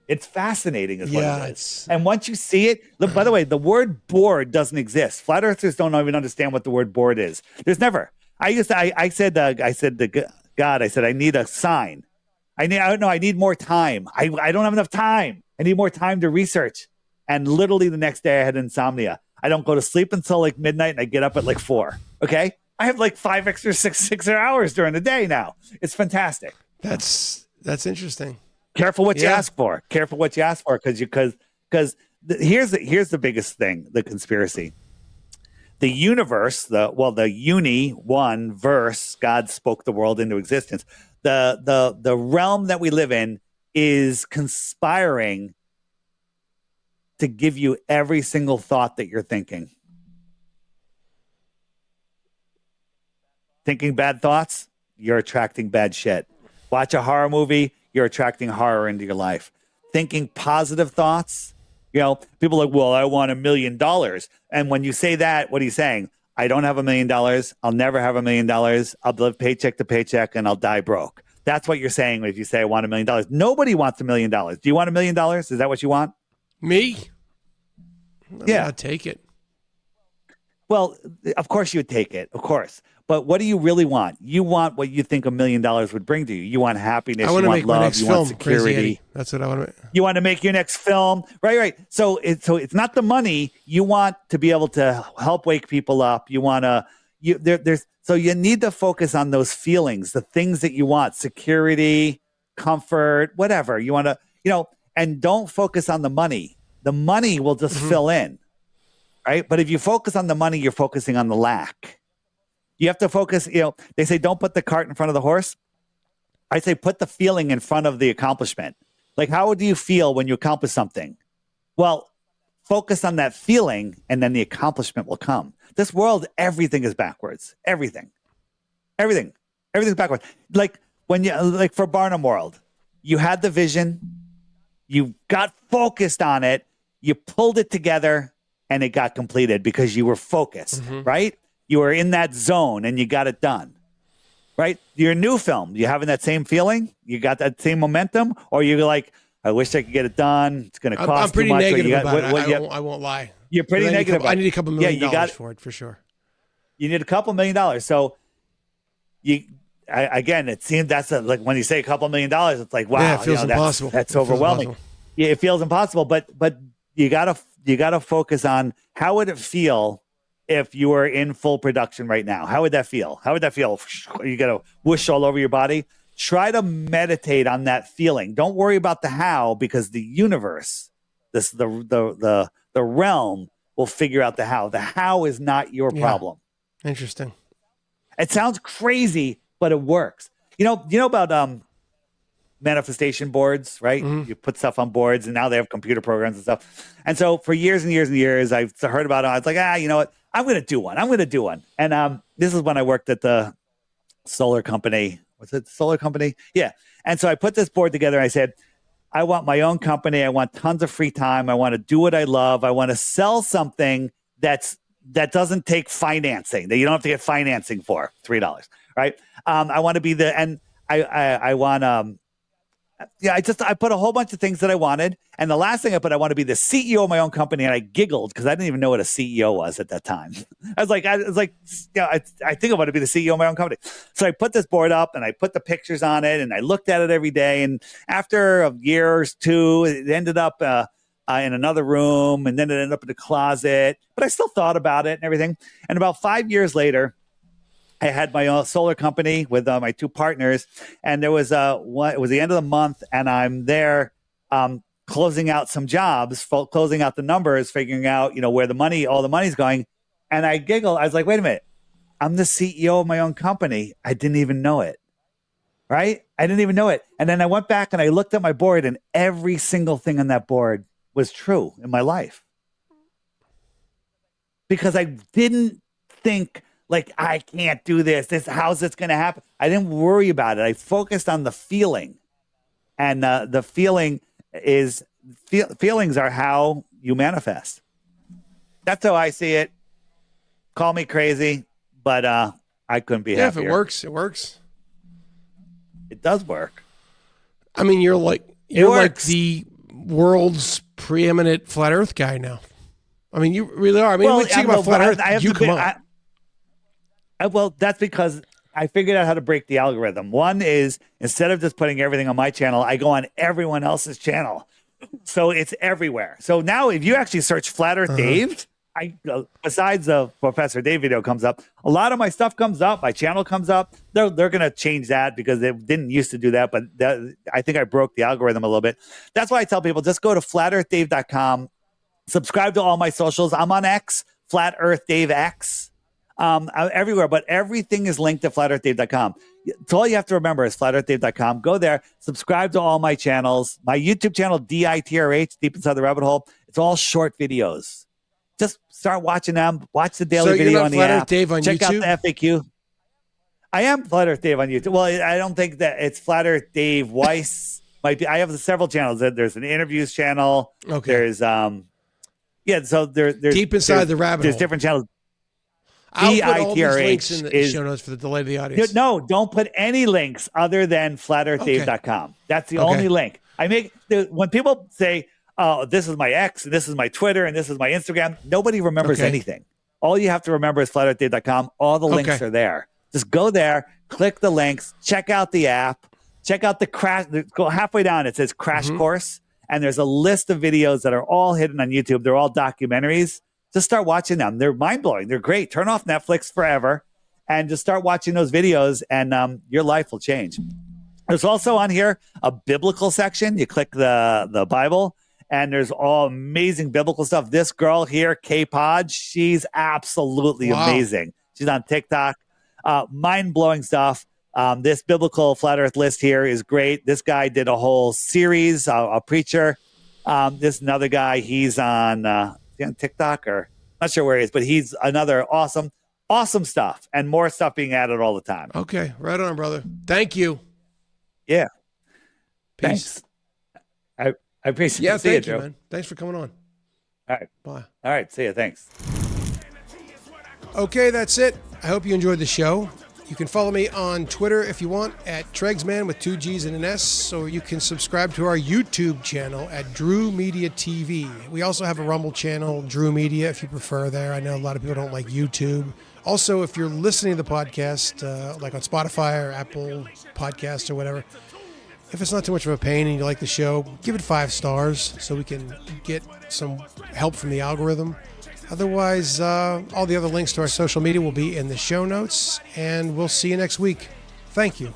It's fascinating is what it is. And once you see it, look, by the way, the word bored doesn't exist. Flat earthers don't even understand what the word bored is. There's never. I said to God, I need a sign. I need more time. I don't have enough time. I need more time to research. And literally the next day I had insomnia. I don't go to sleep until like midnight and I get up at like 4. Okay. I have like 5 extra six hours during the day now. It's fantastic. That's interesting. Careful what you ask for. Careful what you ask for, because here's the biggest thing: the conspiracy. The universe, the uni one verse, God spoke the world into existence. The realm that we live in is conspiring to give you every single thought that you're thinking. Thinking bad thoughts, you're attracting bad shit. Watch a horror movie, you're attracting horror into your life. Thinking positive thoughts, people are like, well, I want $1 million. And when you say that, what are you saying? I don't have $1 million. I'll never have $1 million. I'll live paycheck to paycheck and I'll die broke. That's what you're saying if you say I want $1 million. Nobody wants $1 million. Do you want $1 million? Is that what you want? Me? Yeah. I'd take it. Well, of course you would take it. Of course. But what do you really want? You want what you think $1 million would bring to you. You want happiness. I want to make love, my next you film. Want security. That's what I want to make. You want to make your next film. Right. So it's not the money. You want to be able to help wake people up. You want to, so you need to focus on those feelings, the things that you want, security, comfort, whatever you want to, and don't focus on the money. The money will just fill in. Right. But if you focus on the money, you're focusing on the lack. You have to focus, they say, don't put the cart in front of the horse. I say, put the feeling in front of the accomplishment. Like, how do you feel when you accomplish something? Well, focus on that feeling and then the accomplishment will come. This world, everything is backwards. Everything's backwards. Like for Barnum World, you had the vision, you got focused on it, you pulled it together and it got completed because you were focused, right? You were in that zone and you got it done, right? Your new film, you having that same feeling? You got that same momentum? Or you're like, I wish I could get it done. It's going to cost I'm pretty too much. negative about it. I won't lie. You're pretty negative. I need a couple $1 million for it, for sure. You need a couple $1 million. So again, it seems that's like when you say a couple $1 million, it's like, wow, yeah, it feels impossible. That's overwhelming. Yeah, it feels impossible. But you gotta focus on how would it feel if you were in full production right now. How would that feel? You got to whoosh all over your body. Try to meditate on that feeling. Don't worry about the how, because the universe, the realm will figure out the how. The how is not your problem. Interesting. It sounds crazy, but it works. You know about manifestation boards, right? You put stuff on boards and now they have computer programs and stuff. And so for years and years and years, I've heard about it. I was like, you know what? I'm going to do one. And this is when I worked at the solar company. Was it the solar company? Yeah. And so I put this board together. And I said, I want my own company. I want tons of free time. I want to do what I love. I want to sell something that doesn't take financing, that you don't have to get financing for $3, right? I want to be I want I put a whole bunch of things that I wanted, and the last thing I put, I want to be the CEO of my own company, and I giggled because I didn't even know what a CEO was at that time. I was like, I think I want to be the CEO of my own company. So I put this board up, and I put the pictures on it, and I looked at it every day. And after a year or two, it ended up in another room, and then it ended up in the closet. But I still thought about it and everything. And about 5 years later, I had my own solar company with my two partners, and there was it was the end of the month, and I'm there closing out some jobs, closing out the numbers, figuring out where all the money's going, and I giggled. I was like, "Wait a minute, I'm the CEO of my own company. I didn't even know it, right? I didn't even know it." And then I went back and I looked at my board, and every single thing on that board was true in my life because I didn't think, like, I can't do this. How's this going to happen? I didn't worry about it. I focused on the feeling. And the feeling is, feelings are how you manifest. That's how I see it. Call me crazy, but I couldn't be happier. If it works, it works. It does work. I mean, you're like the world's preeminent flat Earth guy now. I mean, you really are. I mean, when you think about flat Earth, you come on. Well, that's because I figured out how to break the algorithm. One is, instead of just putting everything on my channel, I go on everyone else's channel. So it's everywhere. So now if you actually search Flat Earth Dave, besides the Professor Dave video comes up, a lot of my stuff comes up, my channel comes up. They're going to change that because they didn't used to do that, but I think I broke the algorithm a little bit. That's why I tell people, just go to flatearthdave.com, subscribe to all my socials. I'm on X, Flat Earth Dave X. Everywhere, but everything is linked to flatearthdave.com. So all you have to remember is flatearthdave.com. Go there, subscribe to all my channels. My YouTube channel, DITRH, Deep Inside the Rabbit Hole. It's all short videos. Just start watching them. Watch the daily video on the app. Dave on Check YouTube? out the FAQ. I am Flat Earth Dave on YouTube. Well, I don't think that it's Flat Earth Dave Weiss. Might be. I have several channels. There's an interviews channel. Okay. There's So there's Deep Inside the Rabbit Hole. There's different channels. I'll put all these links in the show notes for the delay of the audience. No, don't put any links other than flatearthdave.com. That's the only link. When people say, "Oh, this is my X, and this is my Twitter, and this is my Instagram," nobody remembers anything. All you have to remember is flatearthdave.com. All the links are there. Just go there, click the links, check out the app, check out the crash. Go halfway down. It says Crash Course, and there's a list of videos that are all hidden on YouTube. They're all documentaries. Just start watching them. They're mind-blowing. They're great. Turn off Netflix forever and just start watching those videos, and your life will change. There's also on here a biblical section. You click the Bible, and there's all amazing biblical stuff. This girl here, K-Pod, she's absolutely amazing. She's on TikTok. Mind-blowing stuff. This biblical flat earth list here is great. This guy did a whole series, a preacher. This another guy, he's on TikTok, or not sure where he is, but he's another awesome stuff, and more stuff being added all the time. Okay, right on, brother. Thank you. Yeah. Peace. Thanks. I appreciate it. Yeah, thank you, man. Thanks for coming on. All right. Bye. All right. See you. Thanks. Okay, that's it. I hope you enjoyed the show. You can follow me on Twitter if you want at Tregsman with 2 G's and an S, or you can subscribe to our YouTube channel at DrewMediaTV. We also have a Rumble channel, Drew Media, if you prefer there. I know a lot of people don't like YouTube. Also, if you're listening to the podcast, like on Spotify or Apple Podcasts or whatever, if it's not too much of a pain and you like the show, give it 5 stars so we can get some help from the algorithm. Otherwise, all the other links to our social media will be in the show notes, and we'll see you next week. Thank you.